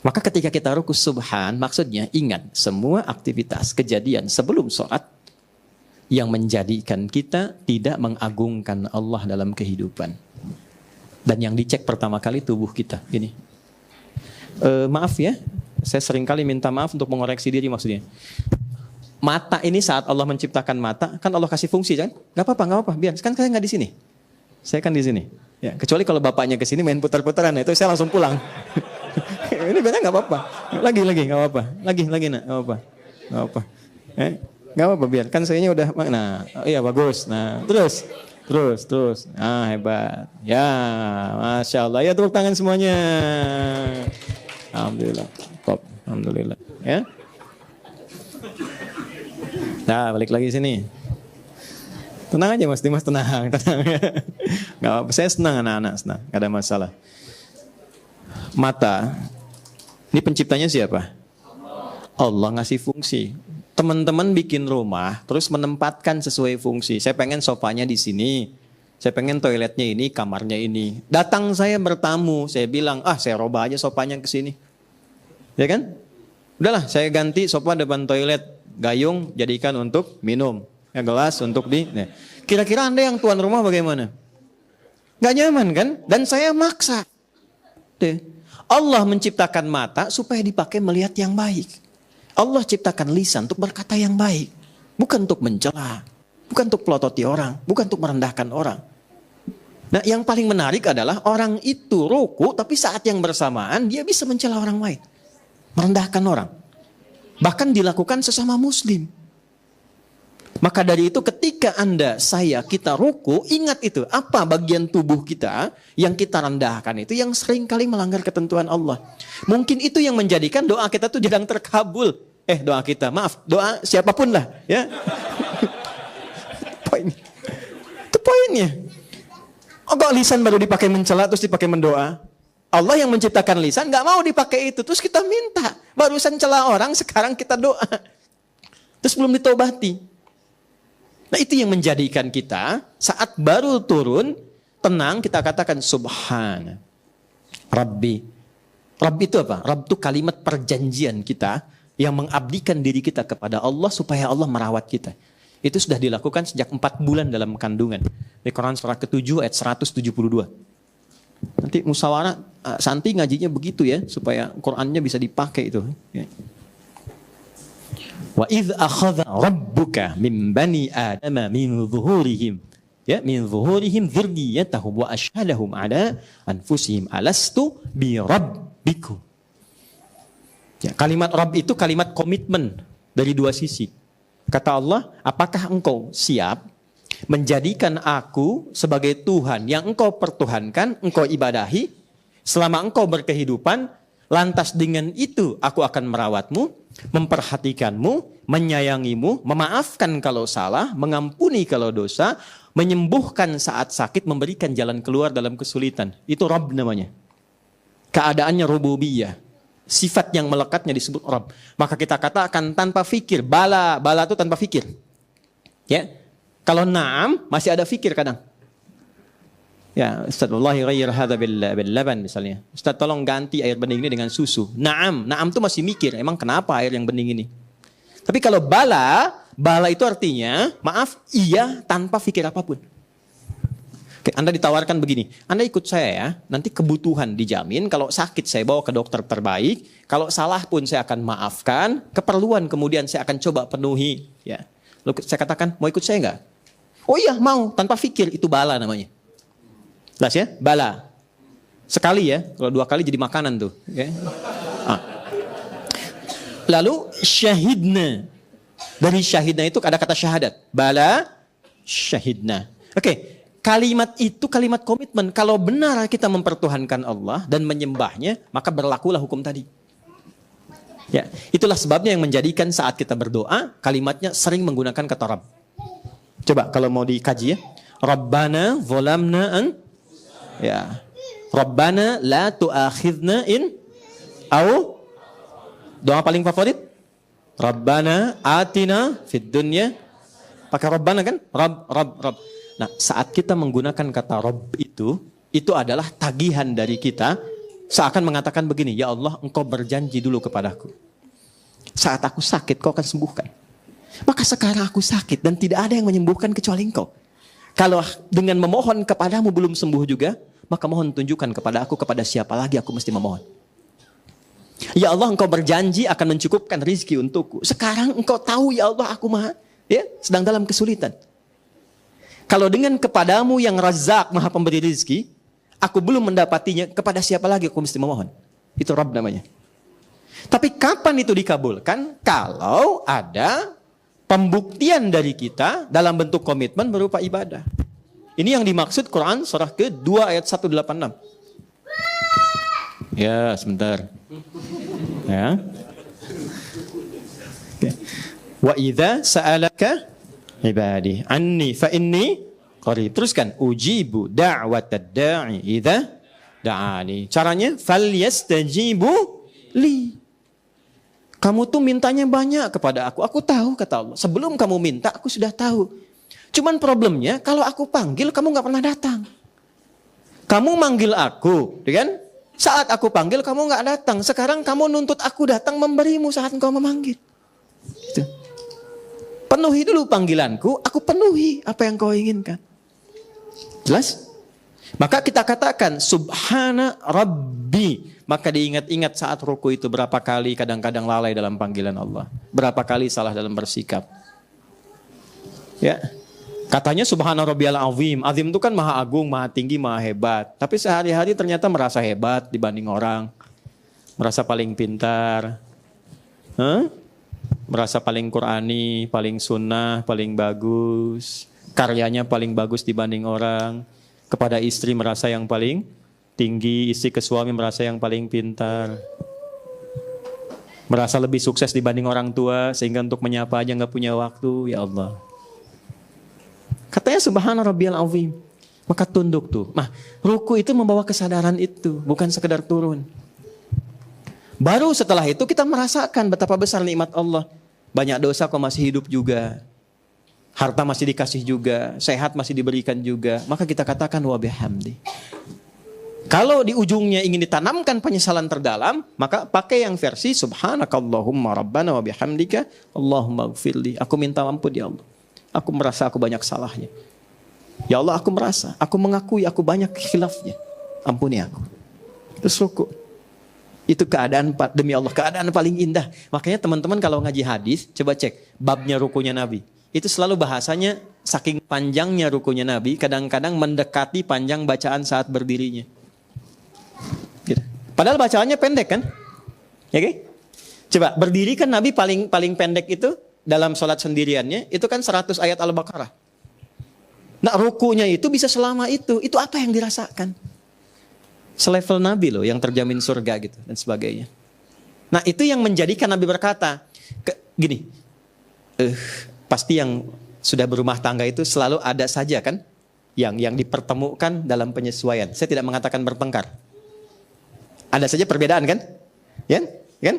Maka ketika kita ruku subhan, maksudnya ingat semua aktivitas kejadian sebelum sholat yang menjadikan kita tidak mengagungkan Allah dalam kehidupan. Dan yang dicek pertama kali tubuh kita. Gini, maaf ya, saya sering kali minta maaf untuk mengoreksi diri maksudnya. Mata ini saat Allah menciptakan mata, kan Allah kasih fungsi kan? Gak apa-apa, biar. Kan saya nggak di sini. Saya kan di sini. Ya, kecuali kalau bapaknya ke sini main putar-putaran, itu saya langsung pulang. Ini benar nggak apa-apa. Lagi nggak apa-apa. Lagi nak nggak apa-apa. Nggak apa-apa biar. Kan sayanya udah. Nah, iya bagus. Nah, terus. Ah hebat. Ya, masya Allah. Ya tepuk tangan semuanya. Alhamdulillah. Top. Alhamdulillah. Ya. Nah, balik lagi sini. Tenang aja Mas Dimas, tenang. Nggak apa-apa. Saya senang anak-anak, senang. Nggak ada masalah. Mata, ini penciptanya siapa? Allah ngasih fungsi. Teman-teman bikin rumah, terus menempatkan sesuai fungsi. Saya pengen sofanya di sini, saya pengen toiletnya ini, kamarnya ini. Datang saya bertamu, saya bilang, saya robah aja sofanya ke sini. Ya kan? Udahlah, saya ganti sofa depan toilet, gayung jadikan untuk minum, ya gelas untuk di. Nah. Kira-kira Anda yang tuan rumah bagaimana? Gak nyaman kan? Dan saya maksa. Allah menciptakan mata supaya dipakai melihat yang baik. Allah ciptakan lisan untuk berkata yang baik. Bukan untuk mencela. Bukan untuk pelototi orang. Bukan untuk merendahkan orang. Nah yang paling menarik adalah orang itu ruku, tapi saat yang bersamaan dia bisa mencela orang lain. Merendahkan orang. Bahkan dilakukan sesama muslim. Maka dari itu ketika Anda, saya, kita ruku, ingat itu. Apa bagian tubuh kita yang kita rendahkan itu yang sering kali melanggar ketentuan Allah. Mungkin itu yang menjadikan doa kita tuh jarang terkabul. Doa kita, maaf, doa siapapun lah. Ya. Poin. Itu poinnya. Oh, kok lisan baru dipakai mencela terus dipakai mendoa? Allah yang menciptakan lisan nggak mau dipakai itu, terus kita minta. Barusan cela orang, sekarang kita doa. Terus belum ditobati. Nah, itu yang menjadikan kita saat baru turun, tenang, kita katakan Subhana Rabbi. Rabb itu apa? Rabb itu kalimat perjanjian kita yang mengabdikan diri kita kepada Allah supaya Allah merawat kita. Itu sudah dilakukan sejak 4 bulan dalam kandungan. Di Quran surah ke-7 ayat 172. Nanti musyawarah Santi ngajinya begitu ya, supaya Qurannya bisa dipakai itu. Ya. Wa idz akhadha rabbuka min bani adama min zuhurihim min zuhurihim dzurriyyatahum wa asyhadahum ala anfusihim alastu bi rabbikum. Ya, kalimat Rabb itu kalimat komitmen dari dua sisi. Kata Allah, apakah engkau siap menjadikan aku sebagai Tuhan yang engkau pertuhankan, engkau ibadahi, selama engkau berkehidupan, lantas dengan itu aku akan merawatmu, memperhatikanmu, menyayangimu, memaafkan kalau salah, mengampuni kalau dosa, menyembuhkan saat sakit, memberikan jalan keluar dalam kesulitan. Itu Rabb namanya. Keadaannya rububiyah. Sifat yang melekatnya disebut Rabb. Maka kita katakan tanpa fikir. Bala itu tanpa fikir. Ya. Kalau na'am masih ada fikir kadang. Ya, Ustaz, wallahi ghayyir hadza bil laban misalnya. Ustaz, tolong ganti air bening ini dengan susu. Na'am tuh masih mikir, emang kenapa air yang bening ini? Tapi kalau bala itu artinya, maaf, iya tanpa fikir apapun. Oke, Anda ditawarkan begini, Anda ikut saya ya, nanti kebutuhan dijamin, kalau sakit saya bawa ke dokter terbaik, kalau salah pun saya akan maafkan, keperluan kemudian saya akan coba penuhi. Ya. Lalu saya katakan, mau ikut saya enggak? Oh iya, mau, tanpa fikir, itu bala namanya. Jelas ya, bala. Sekali ya, kalau 2 kali jadi makanan tuh. Okay. Lalu syahidna. Dari syahidna itu ada kata syahadat. Bala, syahidna. Oke, kalimat itu kalimat komitmen. Kalau benar kita mempertuhankan Allah dan menyembahnya, maka berlakulah hukum tadi. Ya, itulah sebabnya yang menjadikan saat kita berdoa, kalimatnya sering menggunakan kata Rabb. Coba kalau mau dikaji ya. Rabbana zalamna ya. Rabbana la tu'akhidna in au doa paling favorit. Rabbana atina fid dunya. Pakai Rabbana kan? Rabb. Nah, saat kita menggunakan kata Rabb itu adalah tagihan dari kita seakan mengatakan begini, ya Allah, engkau berjanji dulu kepadaku. Saat aku sakit, kau akan sembuhkan. Maka sekarang aku sakit dan tidak ada yang menyembuhkan kecuali engkau. Kalau dengan memohon kepadamu belum sembuh juga, maka mohon tunjukkan kepada aku kepada siapa lagi aku mesti memohon. Ya Allah, engkau berjanji akan mencukupkan rizki untukku. Sekarang engkau tahu ya Allah, aku sedang dalam kesulitan. Kalau dengan kepadamu yang Razzaq, maha pemberi rizki, aku belum mendapatinya, kepada siapa lagi aku mesti memohon. Itu Rabb namanya. Tapi kapan itu dikabulkan? Kalau ada pembuktian dari kita dalam bentuk komitmen berupa ibadah. Ini yang dimaksud Quran surah ke-2 ayat 186. Ya, sebentar. Ya. Wa idza sa'alaka ibadi anni fa inni qarib. Teruskan, ujibu da'watad da'i idza da'ani. Caranya falyastajibu li. Kamu tuh mintanya banyak kepada aku. Aku tahu, kata Allah. Sebelum kamu minta, aku sudah tahu. Cuman problemnya, kalau aku panggil, kamu gak pernah datang. Kamu manggil aku, kan? Saat aku panggil, kamu gak datang. Sekarang kamu nuntut aku datang memberimu saat engkau memanggil. Gitu. Penuhi dulu panggilanku, aku penuhi apa yang kau inginkan. Jelas? Maka kita katakan, Subhana Rabbi. Maka diingat-ingat saat ruku itu berapa kali kadang-kadang lalai dalam panggilan Allah. Berapa kali salah dalam bersikap. Ya. Katanya Subhana Rabbiyal Azim. Azim itu kan maha agung, maha tinggi, maha hebat. Tapi sehari-hari ternyata merasa hebat dibanding orang. Merasa paling pintar. Merasa paling Qurani, paling sunnah, paling bagus. Karyanya paling bagus dibanding orang. Kepada istri merasa yang paling tinggi, istri ke suami merasa yang paling pintar. Merasa lebih sukses dibanding orang tua, sehingga untuk menyapa aja gak punya waktu. Ya Allah. Katanya Subhana Rabbiyal Azim. Maka tunduk tuh. Nah, ruku itu membawa kesadaran itu, bukan sekedar turun. Baru setelah itu kita merasakan betapa besar nikmat Allah. Banyak dosa kok masih hidup juga. Harta masih dikasih juga, sehat masih diberikan juga. Maka kita katakan wa bihamdi. Kalau di ujungnya ingin ditanamkan penyesalan terdalam, maka pakai yang versi subhanakallahumma rabbana wa bihamdika Allahumma gfirli. Aku minta ampun ya Allah. Aku merasa aku banyak salahnya. Ya Allah, aku merasa, aku mengakui aku banyak khilafnya. Ampuni aku. Terus ruku. Itu keadaan demi Allah, keadaan paling indah. Makanya teman-teman kalau ngaji hadis, coba cek babnya rukunya Nabi. Itu selalu bahasanya saking panjangnya rukunya Nabi, kadang-kadang mendekati panjang bacaan saat berdirinya. Gitu. Padahal bacaannya pendek kan? Ya, okay? Coba berdiri kan Nabi paling pendek itu dalam sholat sendiriannya, itu kan 100 ayat Al-Baqarah. Nah rukunya itu bisa selama itu apa yang dirasakan? Selevel Nabi loh yang terjamin surga gitu dan sebagainya. Nah itu yang menjadikan Nabi berkata, gini, pasti yang sudah berumah tangga itu selalu ada saja kan yang dipertemukan dalam penyesuaian. Saya tidak mengatakan bertengkar. Ada saja perbedaan kan? Ya, kan?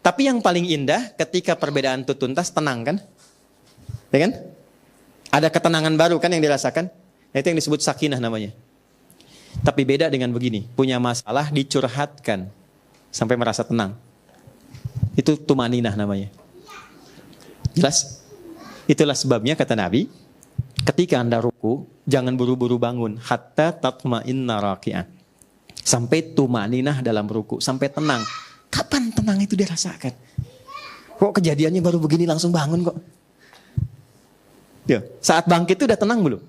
Tapi yang paling indah ketika perbedaan itu tuntas, tenang kan? Ya kan? Ada ketenangan baru kan yang dirasakan? Itu yang disebut sakinah namanya. Tapi beda dengan begini, punya masalah dicurhatkan sampai merasa tenang. Itu tumaninah namanya. Jelas? Itulah sebabnya kata Nabi, ketika Anda ruku, jangan buru-buru bangun hatta tatma'inna raki'an. Sampai tumaninah dalam ruku, sampai tenang. Kapan tenang itu dirasakan? Kok kejadiannya baru begini langsung bangun kok? Ya, saat bangkit itu udah tenang belum?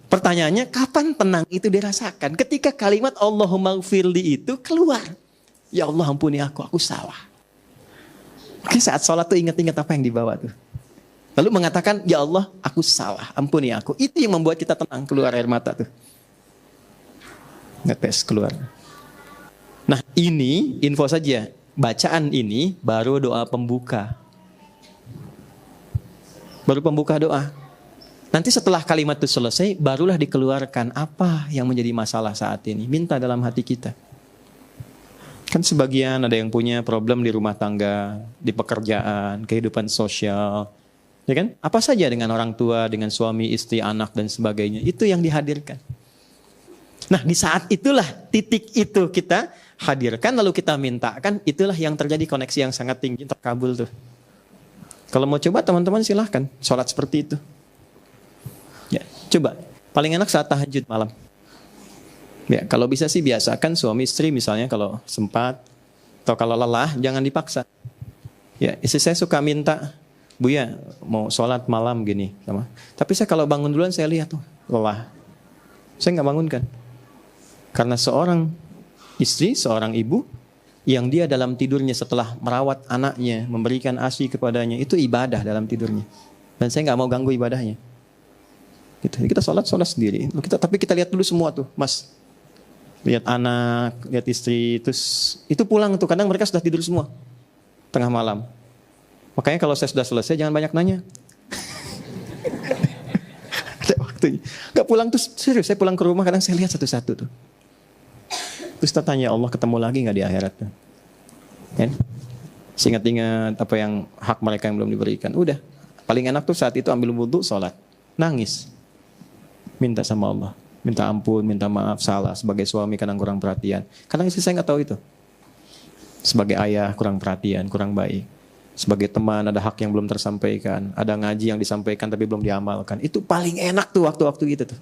Pertanyaannya, kapan tenang itu dirasakan? Ketika kalimat Allahumma gfirli itu keluar. Ya Allah ampuni aku salah. Oke, saat sholat tuh ingat-ingat apa yang dibawa tuh. Lalu mengatakan, ya Allah aku salah, ampuni aku. Itu yang membuat kita tenang, keluar air mata tuh. Ngetes keluar. Nah ini info saja. Bacaan ini baru doa pembuka. Baru pembuka doa. Nanti setelah kalimat itu selesai, barulah dikeluarkan apa yang menjadi masalah saat ini. Minta dalam hati kita. Kan sebagian ada yang punya problem di rumah tangga, di pekerjaan, kehidupan sosial. Ya kan? Apa saja dengan orang tua, dengan suami, istri, anak, dan sebagainya. Itu yang dihadirkan. Nah di saat itulah, titik itu kita hadirkan, lalu kita mintakan, itulah yang terjadi koneksi yang sangat tinggi, terkabul tuh. Kalau mau coba teman-teman silahkan, sholat seperti itu. Ya, coba. Paling enak saat tahajud malam. Ya, kalau bisa sih biasakan suami istri misalnya kalau sempat atau kalau lelah jangan dipaksa. Ya, istri saya suka minta, Bu ya mau sholat malam gini sama. Tapi saya kalau bangun duluan saya lihat tuh lelah. Saya nggak bangunkan. Karena seorang istri, seorang ibu yang dia dalam tidurnya setelah merawat anaknya, memberikan ASI kepadanya, itu ibadah dalam tidurnya. Dan saya nggak mau ganggu ibadahnya. Gitu. Kita sholat sendiri. Tapi kita lihat dulu semua tuh, Mas. Lihat anak, lihat istri, terus itu pulang tuh. Kadang mereka sudah tidur semua tengah malam. Makanya kalau saya sudah selesai jangan banyak nanya. Ada waktunya. Gak pulang tuh serius. Saya pulang ke rumah kadang saya lihat satu-satu tuh. Terus kita tanya Allah ketemu lagi nggak di akhirat tuh? Kan? Ingat-ingat apa yang hak mereka yang belum diberikan. Udah. Paling enak tuh saat itu ambil wudhu, sholat, nangis. Minta sama Allah, minta ampun, minta maaf, salah. Sebagai suami kadang kurang perhatian. Kadang istri saya nggak tahu itu. Sebagai ayah kurang perhatian, kurang baik. Sebagai teman ada hak yang belum tersampaikan, ada ngaji yang disampaikan tapi belum diamalkan. Itu paling enak tuh waktu-waktu gitu tuh.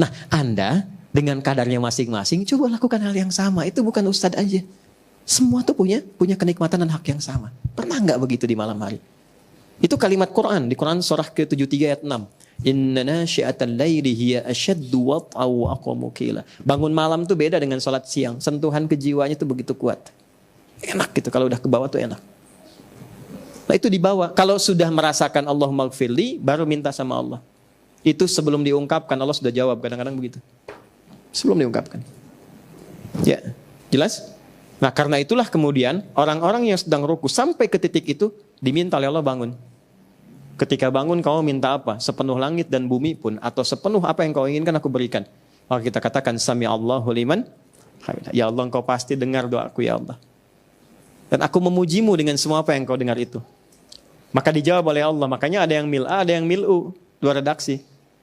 Nah, Anda dengan kadarnya masing-masing coba lakukan hal yang sama. Itu bukan ustadz aja. Semua tuh punya kenikmatan dan hak yang sama. Pernah nggak begitu di malam hari? Itu kalimat Quran di Quran surah ke-73 ayat 6. Inna nasyi'atal laili hiya ashaddu wat'an wa aqwamu qila. Bangun malam tuh beda dengan sholat siang. Sentuhan kejiwaannya tuh begitu kuat. Enak gitu kalau udah ke bawah tuh enak. Nah itu dibawa. Kalau sudah merasakan Allahumma gfirli, baru minta sama Allah. Itu sebelum diungkapkan Allah sudah jawab. Kadang-kadang begitu. Sebelum diungkapkan. Ya, jelas? Nah karena itulah kemudian orang-orang yang sedang ruku sampai ke titik itu diminta oleh Allah bangun. Ketika bangun kamu minta apa? Sepenuh langit dan bumi pun atau sepenuh apa yang kau inginkan aku berikan. Maka kita katakan sami Allahu liman hamidah. Ya Allah, engkau pasti dengar doaku ya Allah. Dan aku memujimu dengan semua apa yang kau dengar itu. Maka dijawab oleh Allah. Makanya ada yang mil'a, ada yang mil'u. Dua redaksi.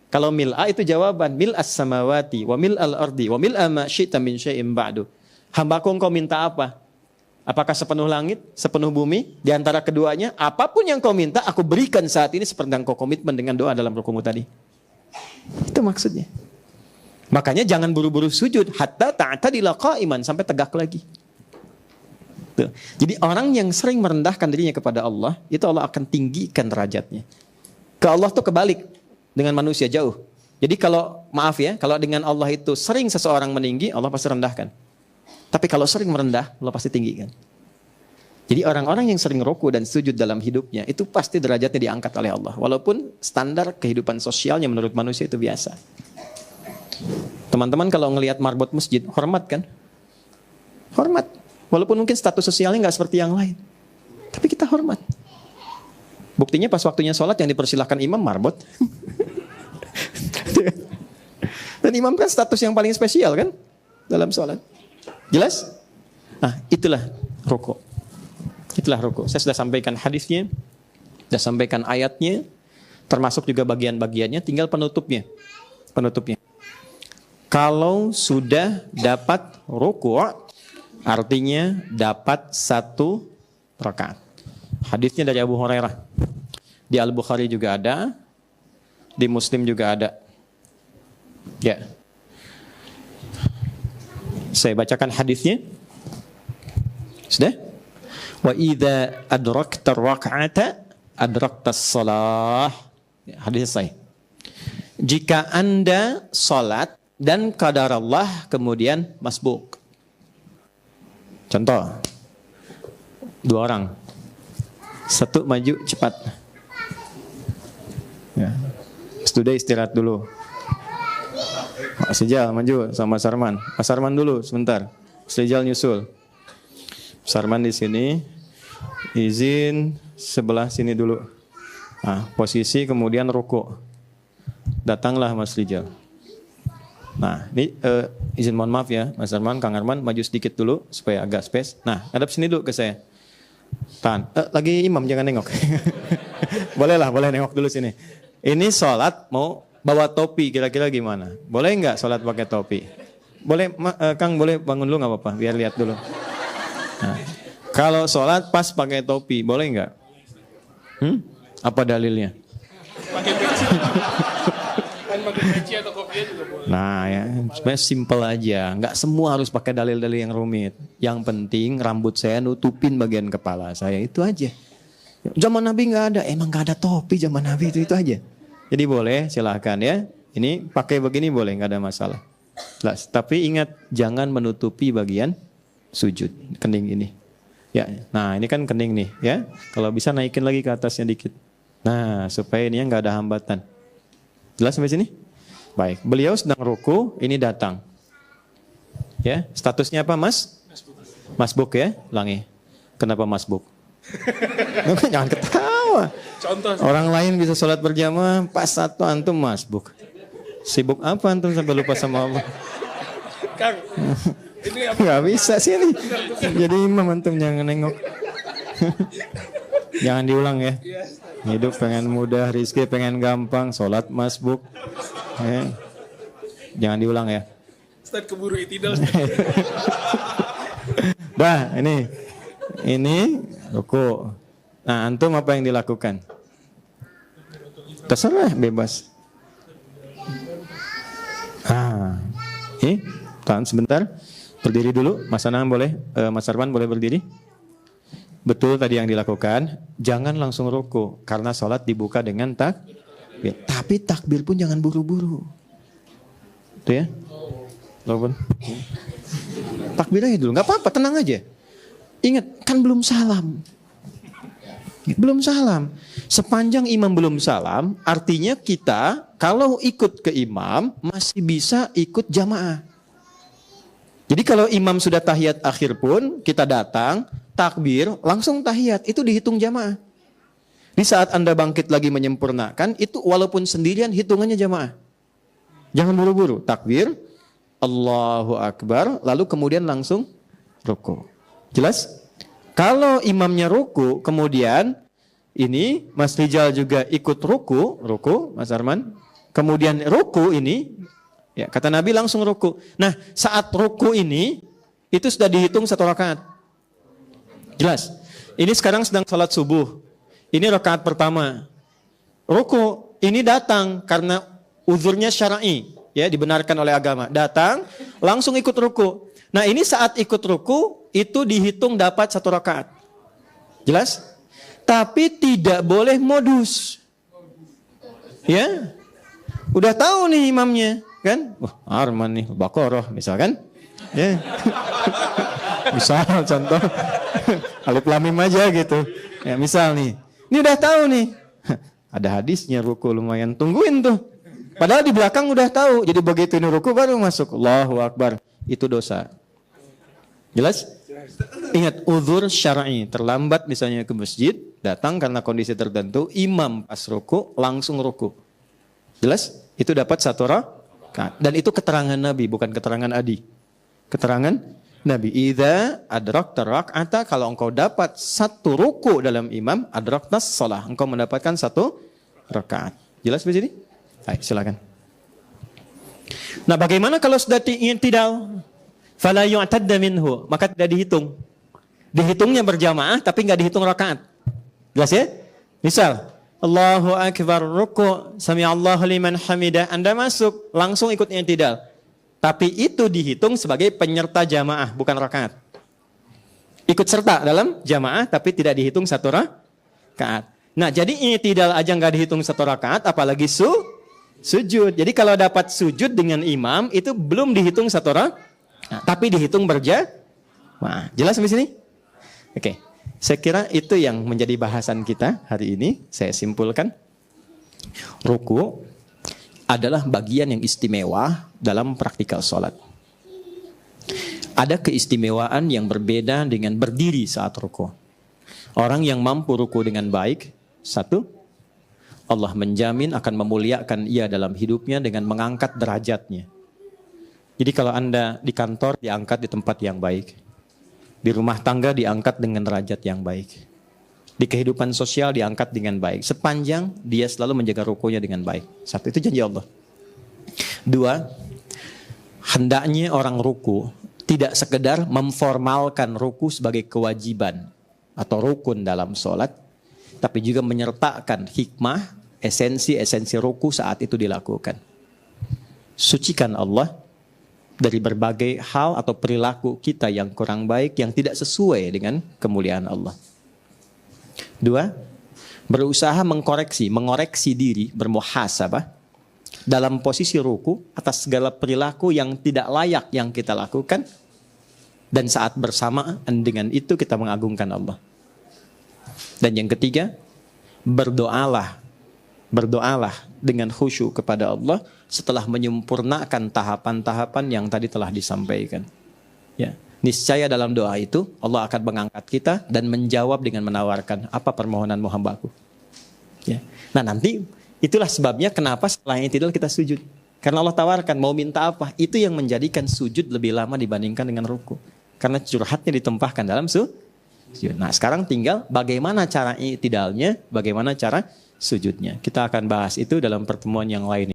Kalau mil'a itu jawaban. Mil'as samawati wa mil'al ardi wa mil'a ma syi'ta min syai'im ba'du. Hambaku engkau minta apa? Apakah sepenuh langit, sepenuh bumi? Di antara keduanya, apapun yang kau minta, aku berikan saat ini seperti yang kau komitmen dengan doa dalam rukumu tadi. Itu maksudnya. Makanya jangan buru-buru sujud. Hatta ta'tadila qa'iman. Sampai tegak lagi. Tuh. Jadi orang yang sering merendahkan dirinya kepada Allah, itu Allah akan tinggikan derajatnya. Ke Allah tuh kebalik. Dengan manusia jauh. Jadi kalau, maaf ya, kalau dengan Allah itu sering seseorang meninggi, Allah pasti rendahkan. Tapi kalau sering merendah, Allah pasti tinggikan. Jadi orang-orang yang sering ruku dan sujud dalam hidupnya, itu pasti derajatnya diangkat oleh Allah. Walaupun standar kehidupan sosialnya menurut manusia itu biasa. Teman-teman kalau ngelihat marbot masjid, hormat kan? Hormat. Walaupun mungkin status sosialnya nggak seperti yang lain. Tapi kita hormat. Buktinya pas waktunya sholat yang dipersilahkan imam marbot. Dan imam kan status yang paling spesial kan? Dalam sholat. Jelas? Nah, itulah ruku. Itulah ruku. Saya sudah sampaikan hadisnya, sudah sampaikan ayatnya, termasuk juga bagian-bagiannya, tinggal penutupnya. Penutupnya. Kalau sudah dapat ruku, artinya dapat 1 rakaat. Hadisnya dari Abu Hurairah. Di Al-Bukhari juga ada, di Muslim juga ada. Ya. Saya bacakan hadisnya. Sudah? Wa idza adrakta rak'ata adrakta shalah. Hadis saya. Jika Anda salat dan qadarullah kemudian masbuk. Contoh. 2 orang. 1 maju cepat. Ya. Sudah istirahat dulu. Mas Rijal maju sama Mas Arman. Mas Arman dulu sebentar. Mas Rijal nyusul. Mas Arman di sini. Izin sebelah sini dulu. Nah, posisi kemudian ruku. Datanglah Mas Rijal. Nah, ini izin mohon maaf ya, Mas Arman, Kang Arman maju sedikit dulu supaya agak space. Nah, hadap sini dulu ke saya. Tahan. Lagi imam jangan nengok. Boleh nengok dulu sini. Ini sholat mau bawa topi kira-kira gimana? Boleh nggak sholat pakai topi? Boleh, Kang boleh bangun dulu nggak apa-apa, biar lihat dulu. Nah, kalau sholat pas pakai topi, boleh nggak? Apa dalilnya? Pakai peci. Kan pakai peci atau kopiah juga boleh. Nah ya, sebenarnya simple aja. Nggak semua harus pakai dalil-dalil yang rumit. Yang penting rambut saya nutupin bagian kepala saya, itu aja. Zaman Nabi nggak ada, emang nggak ada topi zaman Nabi itu aja. Jadi boleh, silahkan ya. Ini pakai begini boleh, nggak ada masalah. Tapi ingat, jangan menutupi bagian sujud, kening ini. Ya, nah ini kan kening nih, ya. Kalau bisa naikin lagi ke atasnya dikit. Nah, supaya ini nggak ada hambatan. Jelas sampai sini? Baik, beliau sedang ruku, ini datang. Ya, statusnya apa, Mas? Masbuk ya, ulangi. Kenapa masbuk? Jangan ketawa. Contoh. Orang lain bisa sholat berjamaah, pas satu antum masbuk. Sibuk apa antum sampai lupa sama Allah? Kang, ini apa? Gak bisa sih ini. Jadi imam antum jangan nengok. Jangan diulang ya. Hidup pengen mudah, rizki pengen gampang, sholat masbuk. Jangan diulang ya. Ustaz keburu itidal. Dah, ini ruku. Nah, antum apa yang dilakukan? Terserah, bebas. Tahan sebentar. Berdiri dulu. Mas Anam boleh, Mas Arman boleh berdiri. Betul tadi yang dilakukan. Jangan langsung ruku karena sholat dibuka dengan takbir. Tapi takbir pun jangan buru-buru. Itu ya. Walaupun takbir aja dulu. Nggak apa-apa, tenang aja. Ingat, kan belum salam. Belum salam. Sepanjang imam belum salam, artinya kita kalau ikut ke imam masih bisa ikut jamaah. Jadi kalau imam sudah tahiyat akhir pun kita datang, takbir, langsung tahiyat, itu dihitung jamaah. Di saat Anda bangkit lagi menyempurnakan, itu walaupun sendirian hitungannya jamaah. Jangan buru-buru. Takbir, Allahu Akbar, lalu kemudian langsung ruku. Jelas? Kalau imamnya ruku, kemudian ini Mas Rijal juga ikut ruku, Mas Arman. Kemudian ruku ini, ya kata Nabi langsung ruku. Nah, saat ruku ini, itu sudah dihitung 1 rakaat. Jelas? Ini sekarang sedang salat subuh. Ini rakaat pertama. Ruku ini datang karena uzurnya syar'i, ya dibenarkan oleh agama. Datang, langsung ikut ruku. Nah ini saat ikut ruku, itu dihitung dapat 1 rakaat. Jelas? Tapi tidak boleh modus. Ya, udah tahu nih imamnya, kan? Wah, Arman nih, Baqarah misalkan. Ya. Misal contoh Alif Lam Mim aja gitu. Ya, misal nih. Ini udah tahu nih. Ada hadisnya ruku lumayan, tungguin tuh. Padahal di belakang udah tahu. Jadi begitu ini ruku baru masuk. Allahu Akbar. Itu dosa. Jelas? Ingat, uzur syar'i, terlambat misalnya ke masjid, datang karena kondisi tertentu, imam pas ruku, langsung ruku. Jelas? Itu dapat 1 rakaat. Dan itu keterangan Nabi, bukan keterangan Adi. Keterangan Nabi. Idza adrakta rak'ata, kalau engkau dapat 1 ruku dalam imam, adraktas shalah, engkau mendapatkan 1 rakaat. Jelas begini? Baik, silakan. Nah, bagaimana kalau sudah i'tidal? Fala yu'tadda minhu, maka tidak dihitung. Dihitungnya berjamaah tapi enggak dihitung rakaat. Jelas ya? Misal, Allahu Akbar, ruku, sami'allahu liman hamidah, Anda masuk, langsung ikut i'tidal. Tapi itu dihitung sebagai penyerta jamaah, bukan rakaat. Ikut serta dalam jamaah tapi tidak dihitung 1 rakaat. Nah, jadi i'tidal aja enggak dihitung 1 rakaat, apalagi sujud. Jadi kalau dapat sujud dengan imam itu belum dihitung 1 rakaat. Nah, tapi dihitung berjamaah. Jelas sampai sini? Oke. Saya kira itu yang menjadi bahasan kita hari ini. Saya simpulkan. Ruku adalah bagian yang istimewa dalam praktikal sholat. Ada keistimewaan yang berbeda dengan berdiri saat ruku. Orang yang mampu ruku dengan baik, 1, Allah menjamin akan memuliakan ia dalam hidupnya dengan mengangkat derajatnya. Jadi kalau Anda di kantor diangkat di tempat yang baik. Di rumah tangga diangkat dengan derajat yang baik. Di kehidupan sosial diangkat dengan baik. Sepanjang dia selalu menjaga rukunya dengan baik. 1, itu janji Allah. 2, hendaknya orang ruku tidak sekedar memformalkan ruku sebagai kewajiban atau rukun dalam sholat. Tapi juga menyertakan hikmah, esensi-esensi ruku saat itu dilakukan. Sucikan Allah dari berbagai hal atau perilaku kita yang kurang baik, yang tidak sesuai dengan kemuliaan Allah. 2, berusaha mengoreksi diri, bermuhasabah dalam posisi ruku atas segala perilaku yang tidak layak yang kita lakukan, dan saat bersamaan dengan itu kita mengagungkan Allah. Dan yang ketiga, berdoalah dengan khusyuk kepada Allah setelah menyempurnakan tahapan-tahapan yang tadi telah disampaikan. Ya, niscaya dalam doa itu Allah akan mengangkat kita dan menjawab dengan menawarkan, apa permohonanmu hambaku. Ya. Nah nanti itulah sebabnya kenapa setelah i'tidal kita sujud. Karena Allah tawarkan mau minta apa, itu yang menjadikan sujud lebih lama dibandingkan dengan ruku. Karena curhatnya ditumpahkan dalam sujud. Nah sekarang tinggal bagaimana cara i'tidalnya, bagaimana cara sujudnya. Kita akan bahas itu dalam pertemuan yang lain.